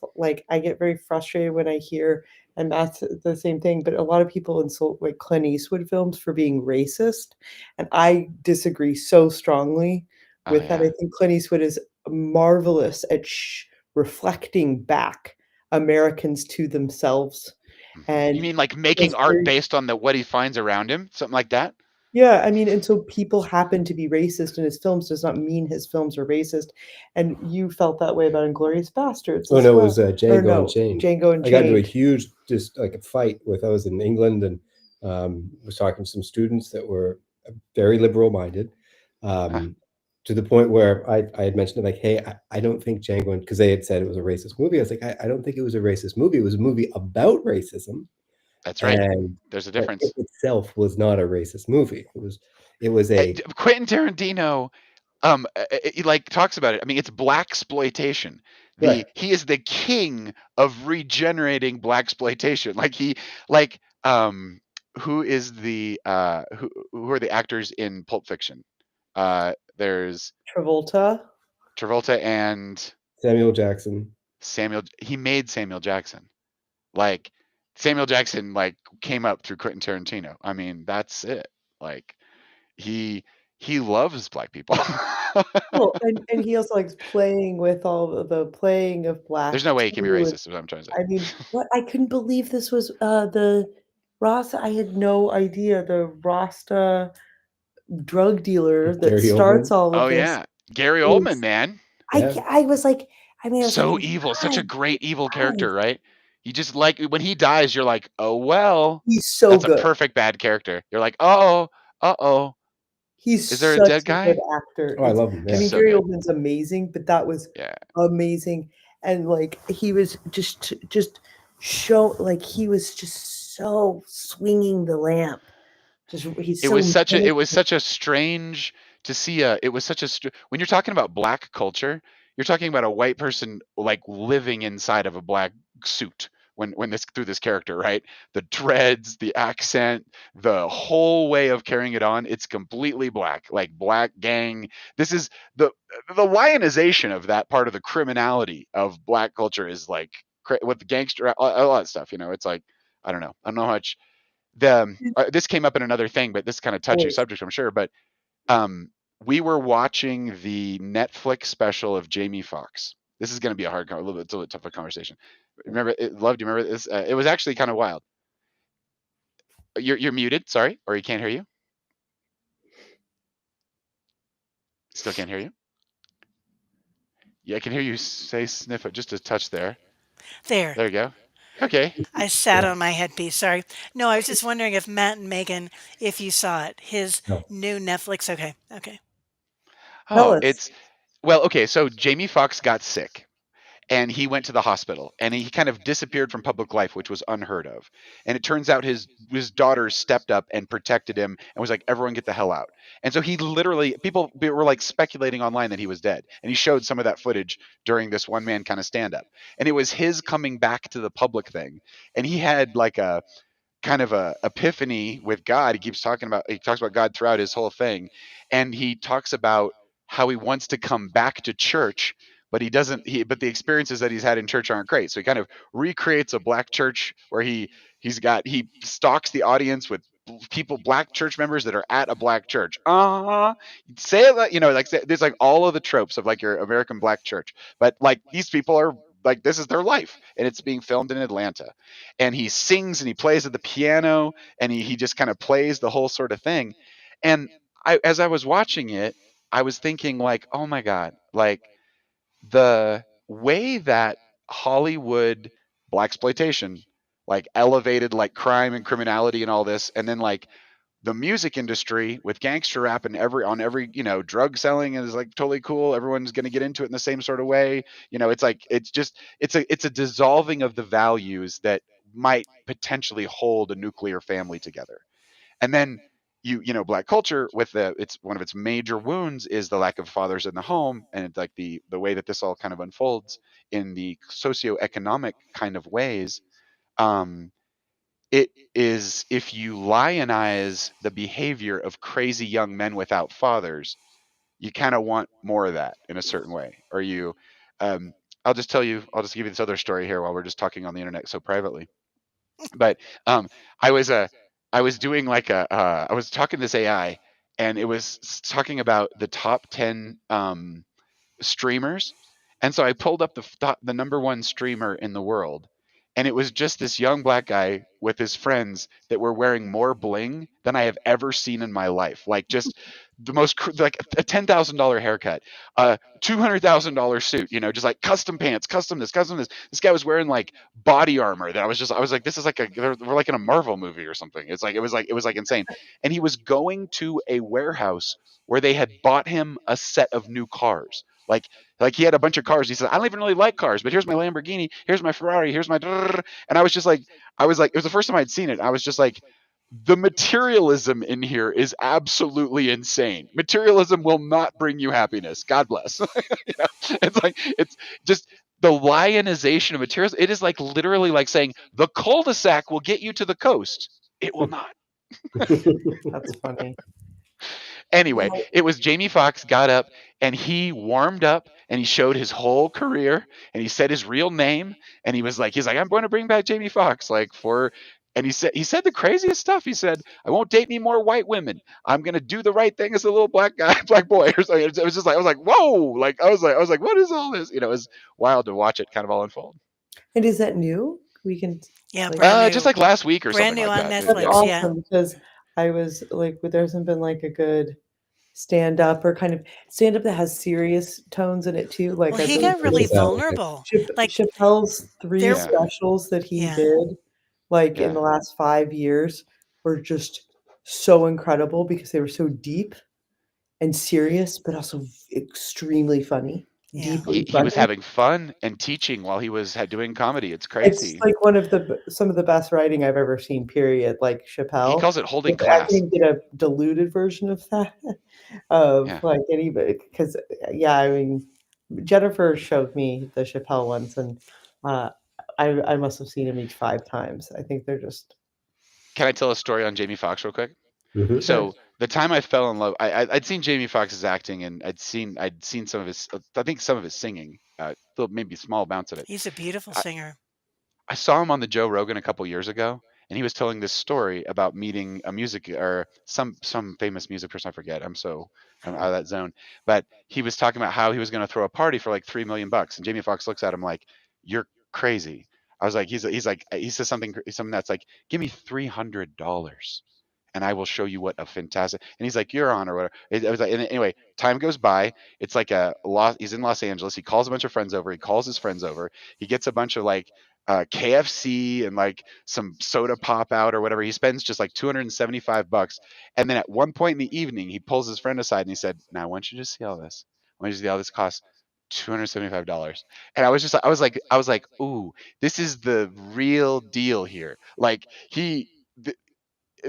I get very frustrated when I hear, and that's the same thing, but a lot of people insult like Clint Eastwood films for being racist. And I disagree so strongly with that. Yeah. I think Clint Eastwood is marvelous at reflecting back Americans to themselves. And You mean like making art based on what he finds around him? Something like that? yeah, I mean, and so people happen to be racist in his films does not mean his films are racist. And you felt that way about Inglourious Bastards. Oh as no, well. it was Or Django no, Unchained. Django I got into a Unchained. huge, just like a fight with. I was in England and was talking to some students that were very liberal minded, to the point where I had mentioned like, hey, I don't think Django, because they had said it was a racist movie. I was like, I don't think it was a racist movie. It was a movie about racism. That's right. And There's a but difference. it itself was not a racist movie. It was a Quentin Tarantino he like talks about it. I mean, it's black exploitation. Right. He is the king of regenerating black exploitation. Who is the who are the actors in Pulp Fiction? There's Travolta. and Samuel Jackson. He made Samuel Jackson. Like Samuel Jackson came up through Quentin Tarantino. I mean, that's it. Like he loves black people. Well, and he also likes playing with all of the playing of black. There's no way he can be too, and- racist, is what I'm trying to say. I mean, what I couldn't believe this was the Rasta. I had no idea the Rasta drug dealer that Gary starts Oldman. all of Oh this. yeah. Gary is- Oldman, man. Yeah. I was like, I mean, I was So like, evil, such a God, great evil guys. character, right? You just when he dies, you're like, oh well, he's so that's good. a perfect bad character. You're like, uh-oh. He's Is there a such dead guy? good actor. Oh, I love him. I Yeah. mean, So Gary good. Oldman's amazing, but that was Yeah. amazing. and like he was just show like he was just so swinging the lamp. Just he's It so was such a it was menacing. such a strange to see a it was such a when you're talking about black culture, you're talking about a white person like living inside of a black suit when this through this character, right? The dreads, the accent, the whole way of carrying it on, it's completely black, like black gang. This is the lionization of that part of the criminality of black culture is like with the gangster, a lot of stuff, it's like I don't know how much this came up in another thing, but this kind of touchy Voice. subject, I'm sure. But um, we were watching the Netflix special of Jamie Foxx. This is going to be a little bit tougher conversation. Remember, love. Do you remember this? It was actually kind of wild. You're muted. Sorry, or you can't hear you. Still can't hear you. Yeah, I can hear you say sniff it just a touch there. There. There you go. Okay. I sat Yeah. on my headpiece. Sorry. No, I was just wondering if Matt and Megan, if you saw it, his No. new Netflix. Okay. Okay. Tell Oh, us. well, okay. So Jamie Foxx got sick and he went to the hospital and he kind of disappeared from public life, which was unheard of. And it turns out his daughter stepped up and protected him and was like, everyone get the hell out. And so he literally, people were like speculating online that he was dead, and he showed some of that footage during this one man kind of stand up, and it was his coming back to the public thing. And he had like a kind of a epiphany with God. He talks about God throughout his whole thing, and he talks about how he wants to come back to church, but he doesn't. But the experiences that he's had in church aren't great. So he kind of recreates a black church where he stalks the audience with black church members that are at a black church. Say it like there's like all of the tropes of like your American black church, but like these people are like this is their life, and it's being filmed in Atlanta, and he sings and he plays at the piano, and he just kind of plays the whole sort of thing. And as I was watching it, I was thinking like, oh my god, like the way that Hollywood black exploitation like elevated like crime and criminality and all this, and then like the music industry with gangster rap and every drug selling is like totally cool. Everyone's going to get into it in the same sort of way. It's like it's a dissolving of the values that might potentially hold a nuclear family together. And then black culture with it's one of its major wounds is the lack of fathers in the home, and it's like the way that this all kind of unfolds in the socioeconomic kind of ways. um it is, if you lionize the behavior of crazy young men without fathers, you kind of want more of that in a certain way. Or um, I'll just give you this other story here while we're just talking on the internet so privately. But I was I was doing like I was talking to this AI, and it was talking about the top 10 streamers. And so I pulled up the number one streamer in the world, and it was just this young black guy with his friends that were wearing more bling than I have ever seen in my life. Like just the most like a $10,000 haircut, a $200,000 suit, just like custom pants, custom this, custom this. This guy was wearing like body armor that I was like, this is like we're like in a Marvel movie or something. It was like insane. And he was going to a warehouse where they had bought him a set of new cars. Like he had a bunch of cars. He said, I don't even really like cars, but here's my Lamborghini, here's my Ferrari, here's my and I was like, it was the first time I'd seen it. I was just like, the materialism in here is absolutely insane. Materialism will not bring you happiness. God bless. It's just the lionization of materials. It is like literally like saying the cul-de-sac will get you to the coast. It will not. That's funny. Anyway, it was Jamie Foxx got up and he warmed up and he showed his whole career, and he said his real name, and he's like, I'm going to bring back Jamie Foxx and he said the craziest stuff. He said, I won't date any more white women. I'm going to do the right thing as a little black guy, black boy or something. It was just like, I was like, whoa, like I was like, what is all this? It was wild to watch it kind of all unfold. And is that new? We can Yeah, like brand Just new. like last week or Brand something new like on that. that's Netflix, yeah. awesome because I was like, there hasn't been like a good stand up or kind of stand up that has serious tones in it too. Like Well, I've he really got really Doesn't sound like it. vulnerable. Like Chappelle's three there, Yeah. specials that he yeah. did like in Yeah. the last 5 years were just so incredible because they were so deep and serious, but also extremely funny. Yeah. deeply He was funny. having fun and teaching while he was doing comedy. It's It's crazy. like one of some of the best writing I've ever seen, period. Like He Chappelle. calls it holding If I class. can get a diluted version of that, of Yeah. like anybody, because yeah, I mean, Jennifer showed me the Chappelle ones, and uh, I must have seen them each 5 times. I think they're just Can I tell a story on Jamie Foxx real quick? Mhm. sure. So the time I fell in love, I'd seen Jamie Foxx's acting, and I'd seen some of his, I think some of his singing, maybe small amounts of it. He's a beautiful I, singer. I saw him on the Joe Rogan a couple years ago, and he was telling this story about meeting a music or some famous music person. I forget. I'm out of that zone. But he was talking about how he was going to throw a party for like $3 million, and Jamie Foxx looks at him like, "You're crazy." I was like, he's like, he says something that's like, "Give me $300." And I will show you what a fantastic. And he's like, "You're on," or whatever. I was like, and anyway, time goes by. It's like he's in Los Angeles. He calls a bunch of friends over. He calls his friends over. He gets a bunch of like KFC and like some soda pop out or whatever. He spends just like $275. And then at one point in the evening, he pulls his friend aside and he said, "Now I want you to see all this. I want you to see all this costs $275." And I was like, "Ooh, this is the real deal here." Like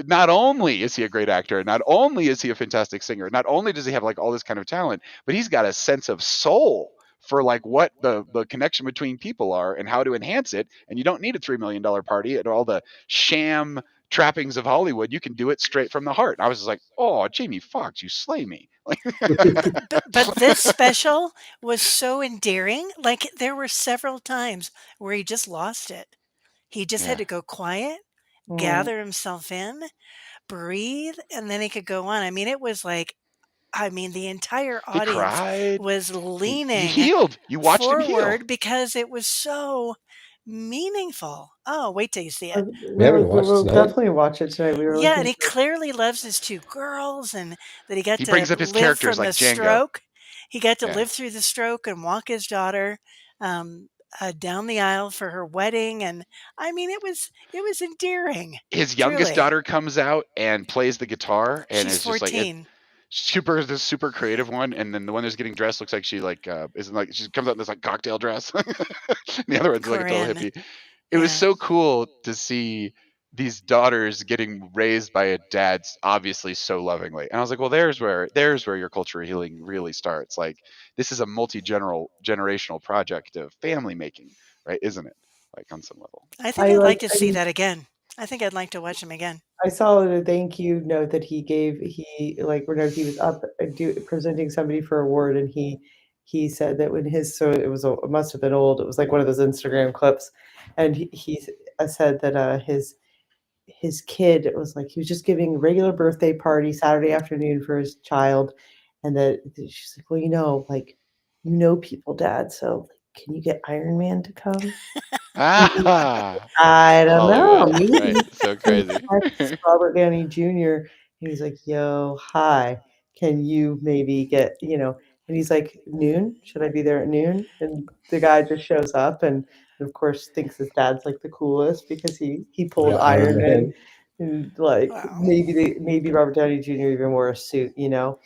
not only is he a great actor, not only is he a fantastic singer, not only does he have like all this kind of talent, but he's got a sense of soul for like what the connection between people are and how to enhance it. And you don't need a $3 million party and all the sham trappings of Hollywood. You can do it straight from the heart. And I was just like, "Oh, Jamie Foxx, you slay me." Like, But this special was so endearing. Like there were several times where he just lost it. He just had yeah, to go quiet, Mm. gather himself in, breathe, and then he could go on. I mean, it was like, I mean, the entire he audience cried. was He leaning healed. You watched him heal. forward because it was so meaningful. Oh, wait till you see it. We haven't watched We'll tonight. definitely watch it tonight. We were Yeah, and looking he for. clearly loves his 2 girls and that he got He to brings up his live characters from like the Django. stroke. He got to Yeah. live through the stroke and walk his daughter, um, down the aisle for her wedding, and I mean, it was endearing, His youngest truly. daughter comes out and plays the guitar and She's is just like it 14. this super creative one, and then the one that's getting dressed looks like she like isn't like she comes out in this like cocktail dress. The other one's like a total Corinne. hippie. It was Yeah. so cool to see these daughters getting raised by a dad obviously so lovingly. And I was like, well, there's where your culture healing really starts. Like this is a generational project of family making, right? Isn't it? Like on some level. I think I I'd like. like to I see mean, that again. I think I'd like to watch him again. I saw a thank you note that he gave. He like whenever he was up presenting somebody for award, and he said that when his so it was it must have been old. It was like one of those Instagram clips, and he said that his kid was like he was just giving a regular birthday party Saturday afternoon for his child, and that she's like, well, like people, Dad. So like, can you get Iron Man to come? Ah, I don't know. Hollywood, right? Maybe So he crazy. texts Robert Downey Jr. and he's like, "Yo, hi. Can you maybe get, and he's like, "Noon? Should I be there at noon?" And the guy just shows up and of course thinks his dad's like the coolest because he pulled Yeah, Iron Iron Man Man. and like Wow. maybe Robert Downey Jr. even wore a suit. But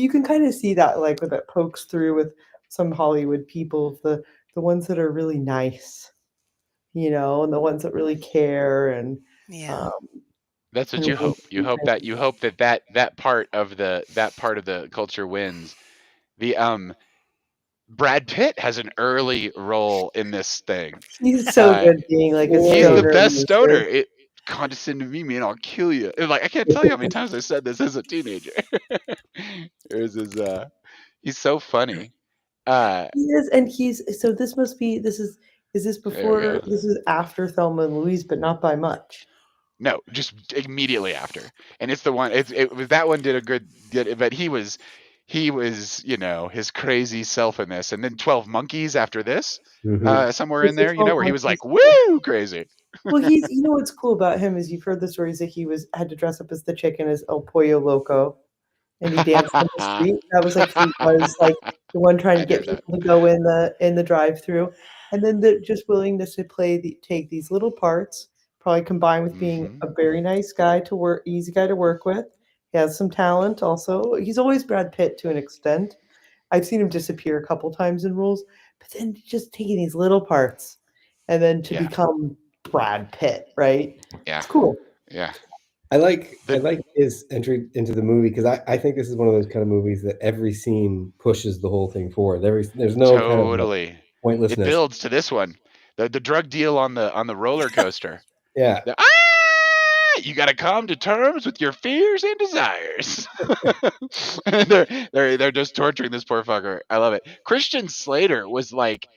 you can kind of see that like when that pokes through with some Hollywood people, the ones that are really nice, and the ones that really care Yeah. um, That's what and you want hope. to do You things. hope that part of the culture wins. The Brad Pitt has an early role in this thing. He's so Uh, good being like a he's the Oh, stoner best stoner. loser. It condescend to me, man. I'll kill you. Like I can't tell you how many times I said this as a teenager. There's his. He's so funny. Uh, He is, and he's so is this there we before go. this is after Thelma and Louise, but not by much. No, just immediately after. And it's the one. It was that one did a good, but he was his crazy self in this, and then 12 Monkeys after this, mhm. somewhere in Is the there, 12 where he was Monkeys? like woo crazy. Well, he's what's cool about him is you've heard the stories that he had to dress up as the chicken as El Pollo Loco. And he danced in the street. That was like he was like the one trying to I'd get heard that. people to go in the drive-through, and then the just willingness to take these little parts, probably combined with being Hmm. a very nice guy to work, easy guy to work with. He has some talent also. He's always Brad Pitt to an extent, I've seen him disappear a couple times in roles, but then just taking these little parts and then to Yeah. become Brad Pitt, right? Yeah. It's cool. Yeah. I like The- his entry into the movie because I think this is one of those kind of movies that every scene pushes the whole thing forward. There's no kind of like Totally. It pointlessness. builds to this one. The drug deal on the roller coaster. Yeah. You got to come to terms with your fears and desires. And they're just torturing this poor fucker. I love it. Christian Slater was like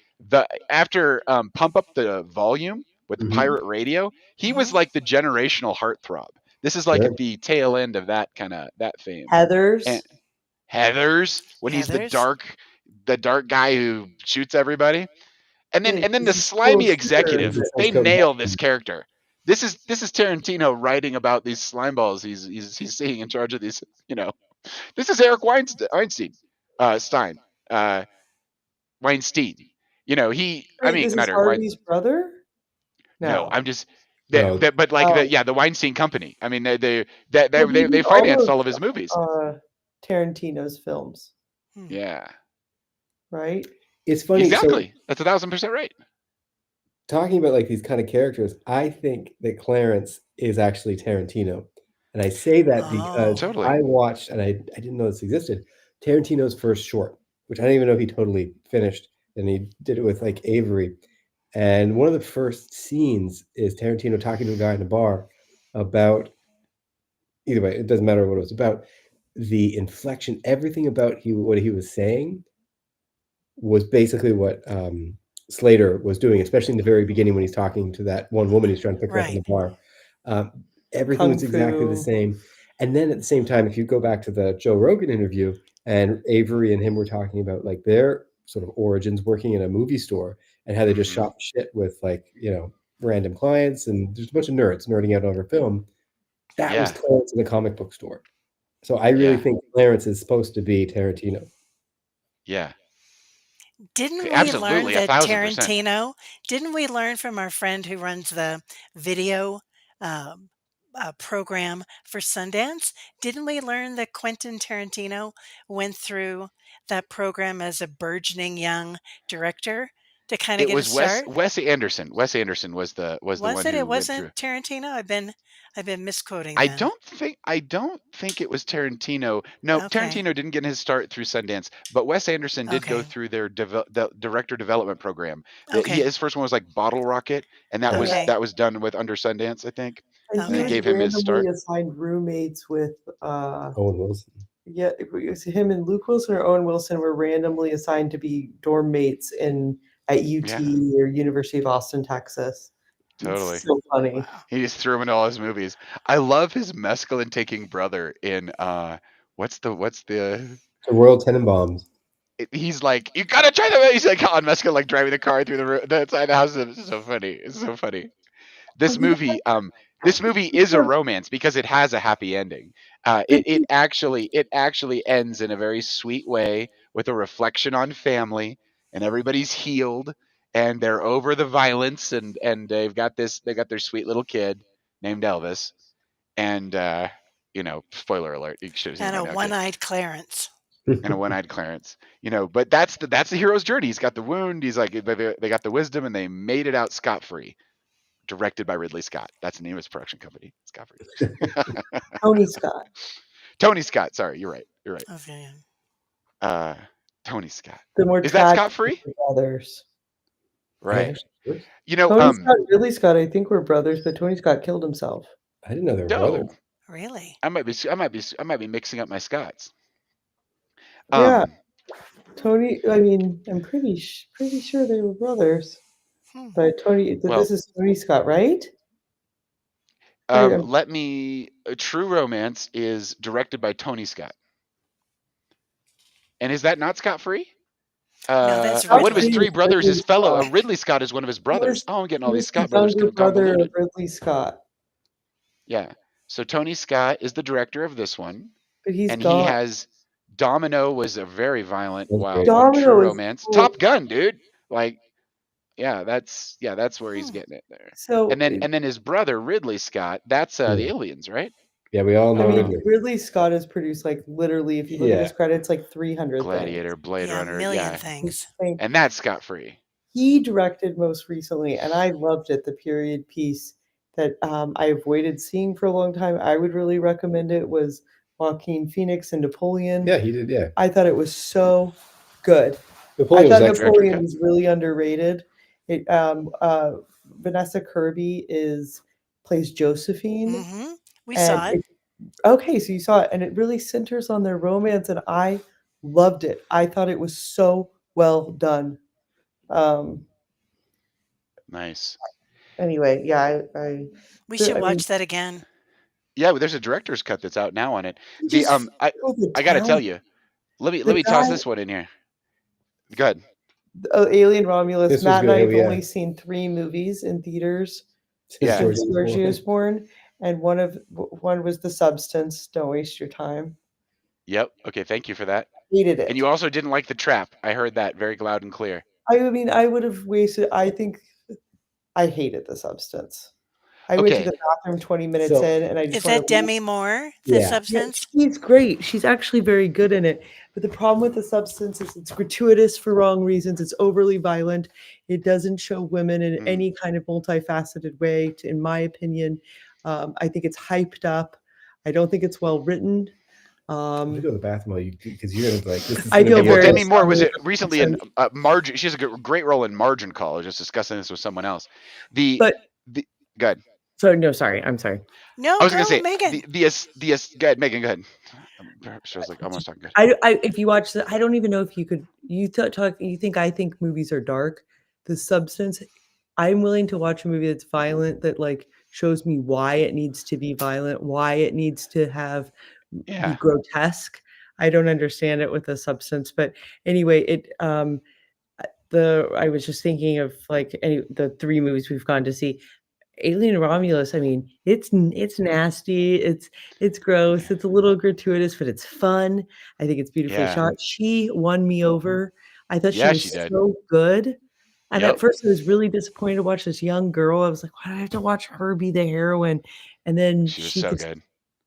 after Pump Up the Volume with the Mhm. pirate radio, he was like the generational heartthrob. This is like Sure. at the tail end of that fame. Heathers. And Heathers, when he's the Heathers. dark guy who shoots everybody. And then Yeah, the he's a slimy cool executive, shooter. they Coat nail Boston. this character. This is Tarantino writing about these slime balls he's seeing in charge of these, This is Eric Weinstein. Stein. Weinstein. Wait, this is Harvey's brother? No, No. I'm just No. but like Oh. the Weinstein Company. I mean, they Well, he did financed all all of his movies. Tarantino's films, Yeah. right? It's funny. Exactly. That's 1,000% right. Talking about like these kind of characters, I think that Clarence is actually Tarantino. And I say that because Totally. I watched, and I didn't know this existed, Tarantino's first short, which I don't even know if he totally finished, and he did it with like Avery. And one of the first scenes is Tarantino talking to a guy in a bar about, either way, it doesn't matter what it was about, the inflection, everything about what he was saying was basically what Slater was doing, especially in the very beginning when he's talking to that one woman he's trying to pick her up in the bar. Everything was exactly the same. And then at the same time, if you go back to the Joe Rogan interview, and Avery and him were talking about like their sort of origins working in a movie store and how they just shot shit with like, random clients and just a bunch of nerds nerding out over film. That was Clarence in the comic book store. So I really think Clarence is supposed to be Tarantino. Yeah. Didn't we Absolutely, learn that 1,000%. Tarantino? Didn't we learn from our friend who runs the video program for Sundance? Didn't we learn that Quentin Tarantino went through that program as a burgeoning young director to kind of It get a was start? Wes Anderson. Wes Anderson was the one It? who It went through. wasn't Tarantino. I've been misquoting. I Then. don't think it was Tarantino. No, Okay. Tarantino didn't get his start through Sundance, but Wes Anderson did go Okay. through their the director development program. Okay. His first one was like Bottle Rocket, and that Okay. was done with under Sundance, I think. And he They was gave him his start. randomly assigned roommates with Owen Wilson. yeah, it was him and Luke Wilson or Owen Wilson were randomly assigned to be dorm mates at UT or University of Austin, Texas. Totally. It's so funny. He just threw him in all his movies. I love his mescaline taking brother in what's the The Royal Tenenbaums. he's like, you gotta try the. He's like on mescaline, like driving the car through the inside the house. It's so funny. It's so funny. This movie is a romance because it has a happy ending. It actually ends in a very sweet way with a reflection on family, and everybody's healed and they're over the violence, and they got their sweet little kid named Elvis, and spoiler alert, you should have seen And it a by now, kid. one-eyed Clarence. And a one-eyed Clarence, but that's the hero's journey. He's got the wound. He's like, they got the wisdom, and they made it out scot-free. Directed by Ridley Scott. That's the name of his production company. Scott-free. Tony Scott. Tony Scott. Sorry, you're right. Okay. Tony Scott. The more Is that scot-free? brothers. Right. Tony Scott and Ridley Scott, I think, were brothers, but Tony Scott killed himself. I didn't know they were brothers. Really? I might be mixing up my Scotts. Yeah. Tony, I mean, I'm pretty sure they were brothers. But this is Tony Scott, right? True Romance is directed by Tony Scott. And is that not scot-free? No, that's one of his Ridley. three brothers is fellow. Ridley Scott is one of his brothers. I'm getting all these Scott brothers younger brother of convoluted. Ridley Scott. Yeah. So Tony Scott is the director of this one. But he has Domino was a very violent, wild Domino true is romance. cool. Top Gun, dude. Like, that's where he's getting it there. So and then his brother Ridley Scott, that's the Aliens, right? Yeah, we all I know mean, Ridley. Ridley Scott has produced like literally, if you look at his Yeah. credits, like 300 things. Gladiator, Blade Yeah, a Runner, million yeah, things. Insane. and that's scot free. He directed most recently, and I loved it, the period piece that I avoided seeing for a long time. I would really recommend it, was Joaquin Phoenix and Napoleon. Yeah, he did. Yeah. I thought it was so good. Napoleon I was thought excellent. Director Napoleon cut. was really underrated. It Vanessa Kirby plays Josephine, Hmm. We and saw it. okay, so you saw it, and it really centers on their romance, and I loved it. I thought it was so well done. Um, Nice. anyway, yeah, I We should I mean, watch that again. Yeah, well, there's a director's cut that's out now on it. he The just I feels the I gotta tell talent. you, let The me toss guy, this one in here. Go ahead. Alien Romulus. This was Matt and good. I Oh, have yeah. only seen 3 movies in theaters Since Yeah. since George Georgie was born. born, and one was The Substance. Don't waste your time. Yep. Okay, thank you for that. Hated And it. you also didn't like The Trap. I heard that very loud and clear. I mean, I would have wasted. I think I hated The Substance. I went to Okay. the bathroom 20 minutes So- in, and I just Is that wanted to leave. Demi Moore, The Yeah. Yeah, Substance? she's great. She's actually very good in it. But the problem with The Substance is it's gratuitous for wrong reasons. It's overly violent. It doesn't show women in Mm. any kind of multifaceted way, in my opinion. I think it's hyped up. I don't think it's well written. You go to the bathroom while because you're gonna like this is. I gonna feel be Well, very Demi Moore was strongly it recently in about Margin. She has a great role in Margin Call. I was just discussing this with someone else. The But go ahead. so no, sorry, I'm sorry. No, I was gonna go, say Megan. go ahead, Megan. Go ahead. She was like almost talking. Good. If you watch I don't even know if you could. You talk. You think I think movies are dark? The Substance. I'm willing to watch a movie that's violent, that like shows me why it needs to be violent, why it needs to be Yeah. grotesque. I don't understand it with The Substance, but anyway, I was just thinking of like the 3 movies we've gone to see. Alien Romulus, I mean, it's nasty, it's gross, it's a little gratuitous, but it's fun. I think it's beautifully Yeah. shot. She won me over. I thought she Yeah, was she did. so good. And Yep. at first I was really disappointed to watch this young girl. I was like, why do I have to watch her be the heroine? And then She was so good.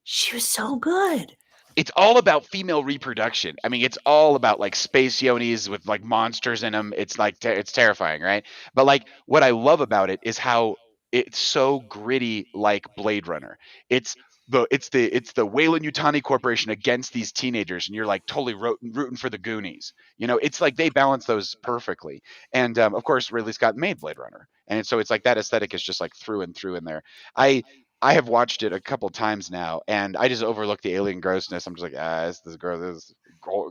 She was so good. It's all about female reproduction. I mean, it's all about like space yonis with like monsters in them. It's like it's terrifying, right? But like what I love about it is how it's so gritty, like Blade Runner. It's the Weyland-Yutani Corporation against these teenagers, and you're like totally rooting for the Goonies. You know, it's like they balance those perfectly. And of course, Ridley Scott made Blade Runner, and so it's like that aesthetic is just like through and through in there. I have watched it a couple times now, and I just overlook the alien grossness. I'm just like, this gross, this is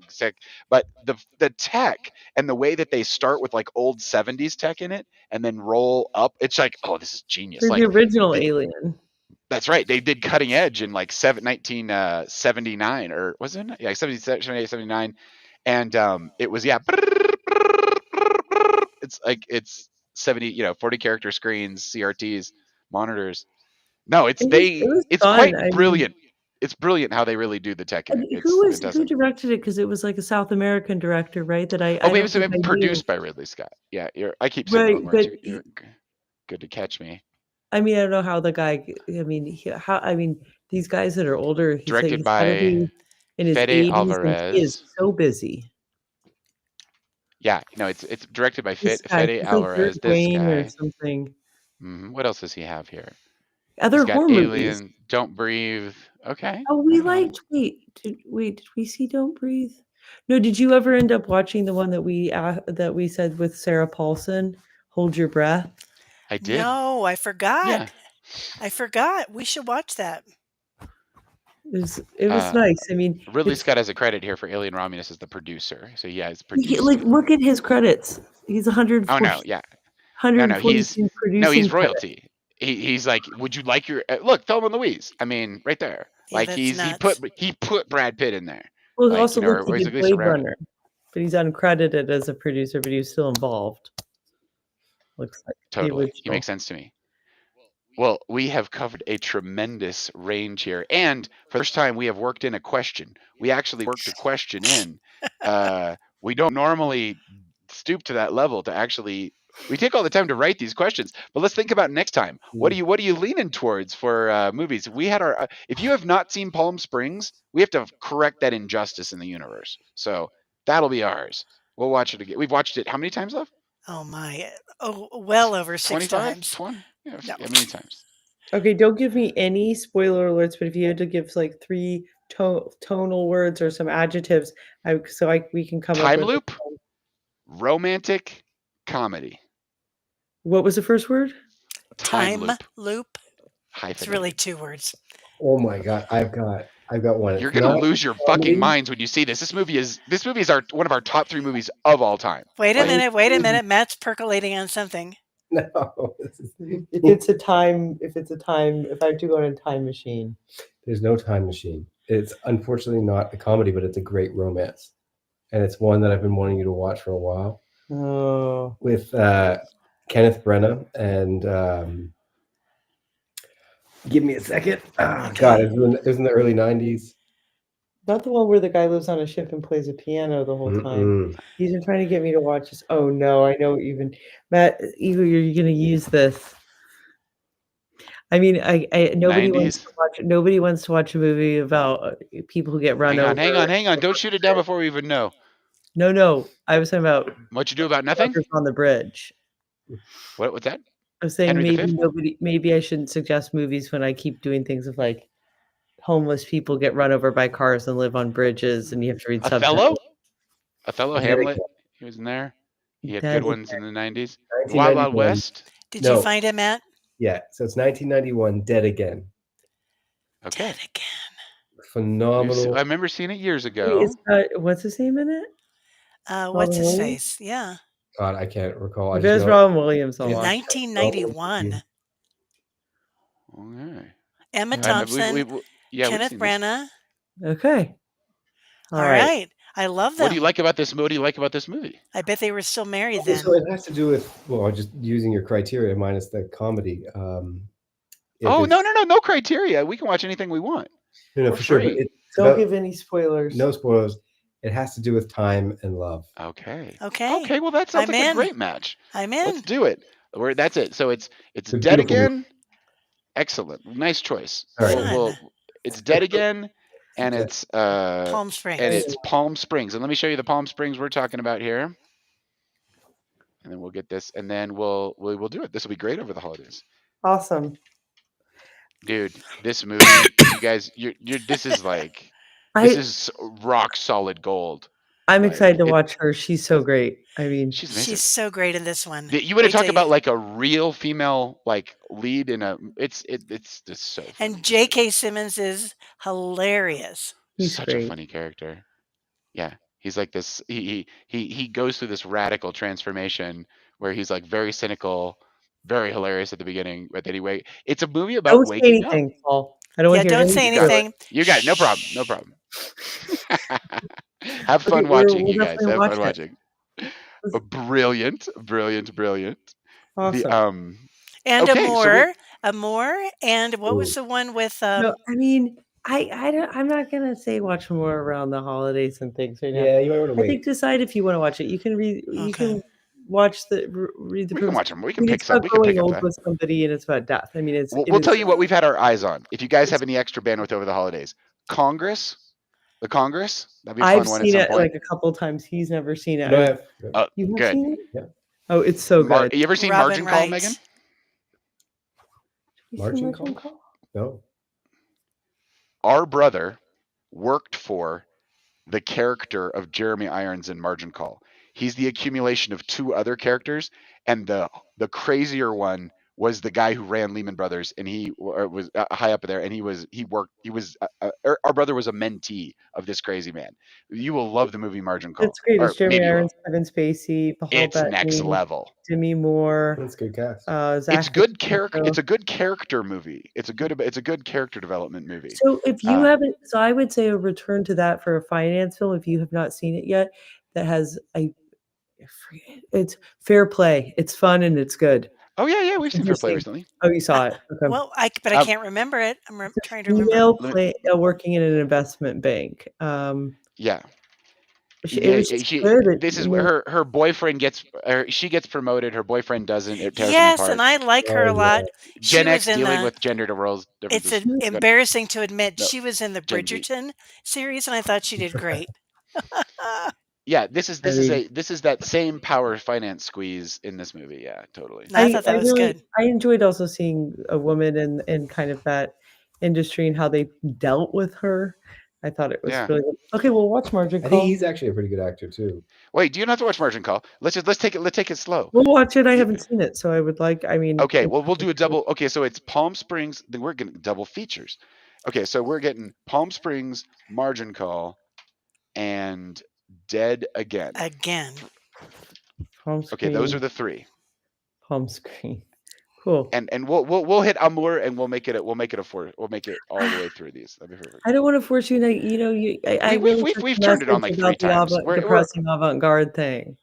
sick. But the tech and the way that they start with like old 70s tech in it, and then roll up, it's like, oh, this is genius. For Like the original Alien. that's right. They did cutting edge in like 1979 or was it? Yeah, 77, 78, 79. And it was it's like it's 70, 40 character screens, CRTs, monitors. No, it's It was it's fun. quite I mean, brilliant. It's brilliant how they really do the tech in and it. It's who fantastic. directed it? Because it was like a South American director, right? That I Oh, maybe don't think I knew. produced by Ridley Scott. Yeah, I keep saying the Right, wrong words. but You're good to catch me. I mean, I don't know how the guy. I mean, these guys that are older, Directed he's got to by be in his Fede 80s, and he is Alvarez. so busy. Yeah, it's directed by This guy, Fede he's like Alvarez. Dirk This Wayne or guy. something. What else does he have here? Other He's got horror movies. Alien, Don't Breathe. Okay. Oh, we right on. liked. Did we see Don't Breathe? No, did you ever end up watching the one that we said with Sarah Paulson, Hold Your Breath? I did. No, I forgot. Yeah. I forgot. We should watch that. It was nice. I mean, Ridley Scott has a credit here for Alien Romulus as the producer. So yeah, it's produced. like look at his credits. He's 140. Oh no, yeah. 140 he's producing royalty. He's like, would you like your look, Thelma and Louise? I mean, right there. Yeah, Like that's he put Brad Pitt in there. Well, Like, also look, or he he's did at least Blade around it. Runner, but he's uncredited as a producer, but he was still involved. Looks like Totally, he makes sense to me. Well, we have covered a tremendous range here, and for the first time, we have worked in a question. We actually worked a question in. We don't normally stoop to that level to actually We take all the time to write these questions, but let's think about next time. What are you leaning towards for movies? We had our. If you have not seen Palm Springs, we have to correct that injustice in the universe. So that'll be ours. We'll watch it again. We've watched it how many times, love? Oh my. Oh, well over 6 25, times. 20? Yeah, No. yeah, many times. Okay, don't give me any spoiler alerts, but if you had to give like 3 tonal words or some adjectives, we can come up Time with loop, romantic comedy. What was the first word? Time loop. It's hyphenated. really 2 words. Oh my god, I've got one. You're It's gonna not lose your comedy. fucking minds when you see this. This movie is one of our top 3 movies of all time. Wait a minute. Matt's percolating on something. No, If I have to go in a time machine. there's no time machine. It's unfortunately not a comedy, but it's a great romance, and it's one that I've been wanting you to watch for a while. Oh, With Kenneth Branagh and give me a second. Oh, God, it was in the early 90s. not the one where the guy lives on a ship and plays a piano the whole time. Mm-mm. He's been trying to get me to watch this. Oh no, I know Matt, you're going to use this. I mean, nobody wants 90s. to watch. Nobody wants to watch a movie about people who get run over. Hang on. Don't shoot it down before we even know. No. I was talking about What you do about nothing? truckers on the bridge. What's that? I was saying Henry V? maybe I shouldn't suggest movies when I keep doing things of like homeless people get run over by cars and live on bridges, and you have to read subtitles. Othello, Hamlet. He was in there. He had good ones in the 90s. Wild Wild West. Did you find it, Matt? Yeah, so it's 1991. Dead Again. Okay. Dead Again. Phenomenal. I remember seeing it years ago. What's his name in it? What's his face? Yeah. God, I can't recall. If it's Robin Williams, I'll watch. 1991. Okay. Emma Thompson. Kenneth Branagh. Okay. All right. I love them. What do you like about this movie? What do you like about this movie? I bet they were still married then. So it has to do with, well, just using your criteria minus the comedy. No criteria. We can watch anything we want. No, for sure. But don't give any spoilers. No spoilers. It has to do with time and love. Okay. Well, that sounds like a great match. I'm in. Let's do it. That's it. So it's Dead Again. Excellent. Nice choice. All right. It's Dead Again, and it's Palm Springs. And it's Palm Springs. And let me show you the Palm Springs we're talking about here. And then we'll get this, and then we'll do it. This will be great over the holidays. Awesome. Dude, this movie, you guys, this is like, this is rock solid gold. I'm excited to watch her. She's so great. I mean, she's so great in this one. You want to talk about like a real female like lead in a? It's just so. Funny. And J.K. Simmons is hilarious. He's such a funny character. Yeah, he's like this. He goes through this radical transformation where he's like very cynical, very hilarious at the beginning, but anyway, it's a movie about don't waking say anything, up. Paul. I don't want to hear don't say anything. You got it. No problem. Have fun watching, you guys. Have fun watching. Brilliant. Awesome. And Amour, and what was the one with? No, I mean, I'm not gonna say watch more around the holidays and things right now. Yeah, you might want to wait. I think decide if you want to watch it. You can read. You can watch read the. We can watch them. We can pick some. We can pick up that. With somebody, and it's about death. I mean, We'll tell you what we've had our eyes on. If you guys have any extra bandwidth over the holidays, The Congress. That'd be a fun one. I've seen it like a couple times. He's never seen it. You have good. Seen it? Yeah. Oh, it's so good. You ever seen Margin Call, Megan? Margin Call? No. Our brother worked for the character of Jeremy Irons in Margin Call. He's the accumulation of 2 other characters, and the crazier one was the guy who ran Lehman Brothers, and he was high up there, and our brother was a mentee of this crazy man. You will love the movie Margin Call. It's great. It's Jeremy Irons, Kevin Spacey, it's next level. Demi Moore. That's good cast. It's good character. It's a good character movie. It's a good character development movie. So if you haven't, I would say a return to that for a finance film if you have not seen it yet. That has it's Fair Play. It's fun and it's good. Oh yeah, we've seen Fair Play recently. Oh, you saw it. Okay. Well, I can't remember it. I'm trying to remember. Working in an investment bank. Yeah. it Yeah, was just good. this is where her boyfriend she gets promoted. Her boyfriend doesn't. It tears them Yes, and apart. I like her Oh a yeah. lot. She Gen was X in dealing the with gender roles it's differences. Go ahead. embarrassing to admit No, she was in the Gen Z. Bridgerton series, and I thought she did great. Yeah, I mean, this is that same power finance squeeze in this movie. Yeah, totally. I thought that was good. I enjoyed also seeing a woman in kind of that industry and how they dealt with her. I thought it was Yeah. really good. Okay, we'll watch Margin I think Call. he's actually a pretty good actor too. Wait, do you not have to watch Margin Call? Let's take it slow. We'll watch it. I You- haven't seen it, so I would like. I mean, Okay, well we'll do a double. Okay, so it's Palm Springs. Then we're getting double features. Okay, so we're getting Palm Springs, Margin Call, and Dead Again. Again. Palm Okay, those are Screen. the three. Palm Screen. Cool. And we'll hit Amour and we'll make it all the way through these. That'd be perfect. I don't want to force you. I really took We've the turned it on message like three about the times. depressing avant-garde thing.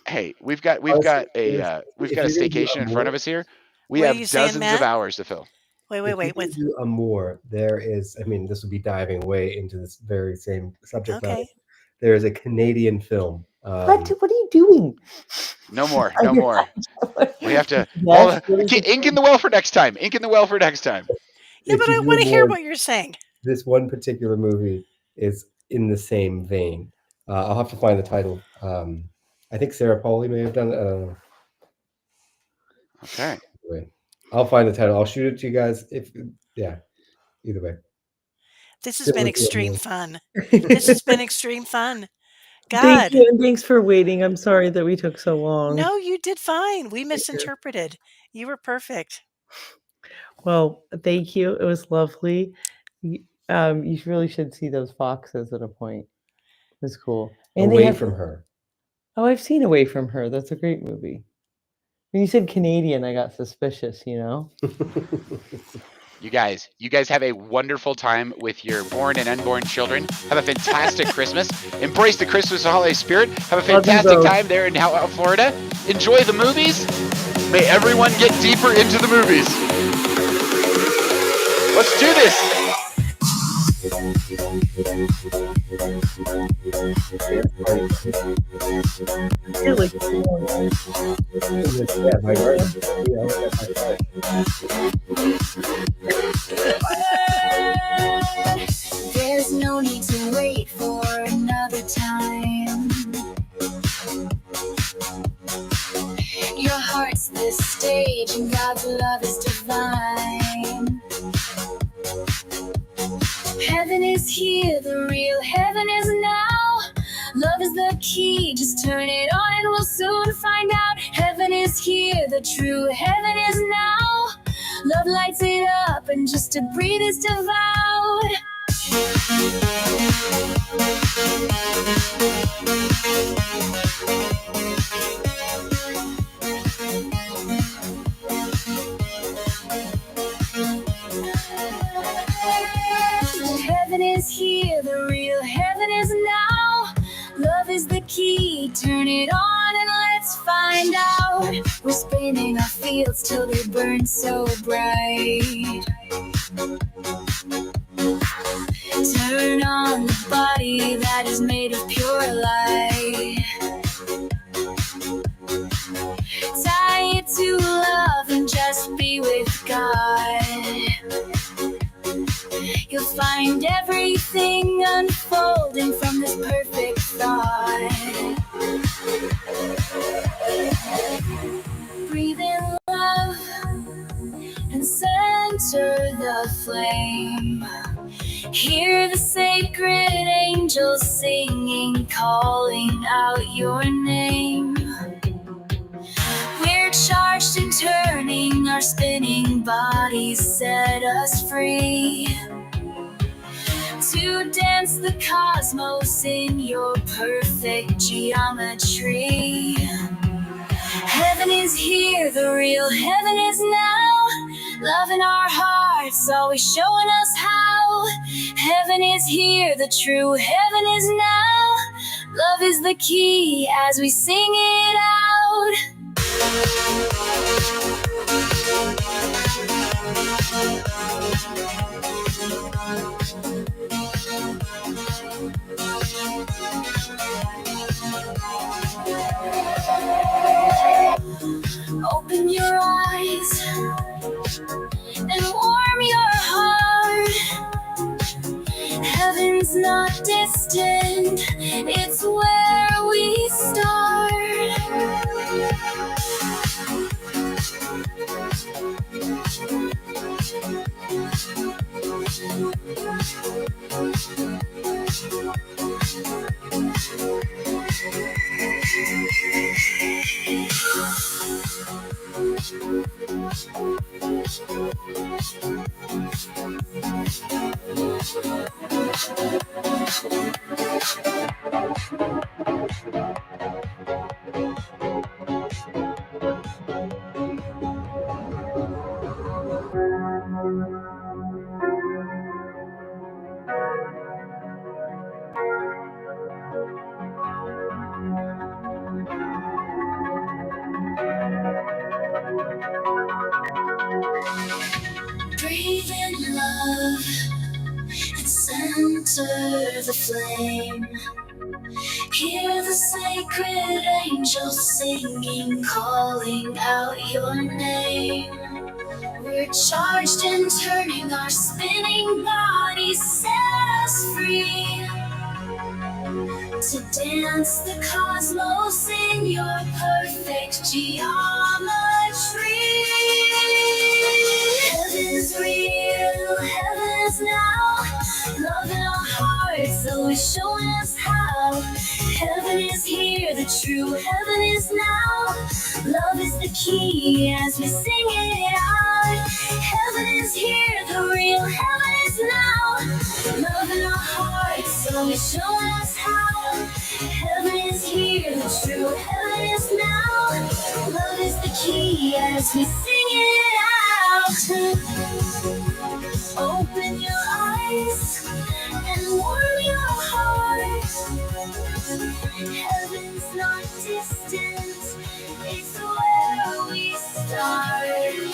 Hey, we've got Honestly, a if a you're gonna do staycation in front Amour, of us here. We What are have you saying, dozens of Matt? hours to fill. Wait, if you're with gonna do Amour, there is. I mean, this would be diving way into this very same subject matter. okay. There is a Canadian film. What are you doing? No more. No more. We have to Yes, what is it? ink in the well for next time. Ink in the well for next time. Yeah, If but you I do want to hear Amour, what you're saying. this one particular movie is in the same vein. I'll have to find the title. I think Sarah Polley may have done it. I don't know. Okay. Wait, I'll find the title. I'll shoot it to you guys. Either way. This has Sit been with you, extreme Amour. fun. This has been extreme fun. Thank God. you, and thanks for waiting. I'm sorry that we took so long. No, you did fine. We misinterpreted. You were perfect. Well, thank you. It was lovely. You really should see those foxes at a point. It was cool. And they Away have, from her. oh, I've seen Away from Her. That's a great movie. When you said Canadian, I got suspicious, you know? You guys have a wonderful time with your born and unborn children. Have a fantastic Christmas. Embrace the Christmas holiday spirit. Have a Love you fantastic both. time there in Florida. Enjoy the movies. May everyone get deeper into the movies. Let's do this. You're like, Yeah, my garden. Yeah, that's my garden. There's no need to wait for another time. Your heart's the stage and God's love is divine. Heaven is here, the real heaven is now. Love is the key, just turn it on and we'll soon find out. Heaven is here, the true heaven is now. Love lights it up and just to breathe is devout. Heaven is here, the real heaven is now. Love is the key, turn it on and let's find out. We're spinning our fields till they burn so bright. Turn on the body that is made of pure light. Tie it to love and just be with God. You'll find everything unfolding from this perfect thought. Breathe in love and center the flame. Hear the sacred angels singing, calling out your name. We're charged and turning, our spinning bodies set us free. To dance the cosmos in your perfect geometry. Heaven is here, the real heaven is now. Love in our hearts, always showing us how. Heaven is here, the true heaven is now. Love is the key as we sing it out. not distant, it's where we start. Breathe in love and center the flame. Hear the sacred angels singing, calling out your name. We're charged and turning, our spinning bodies set us free to dance the cosmos in your perfect geometry. Heaven's real, heaven's now. Love in our hearts, always showing us how. Heaven is here, the true heaven is now. Love is the key as we sing it out. Heaven is here, the real heaven is now. Love in our hearts, always showing us how. Heaven is here, the true heaven is now. Love is the key as we sing it out. Open your eyes and warm your heart. Heaven's not distant, it's where we start.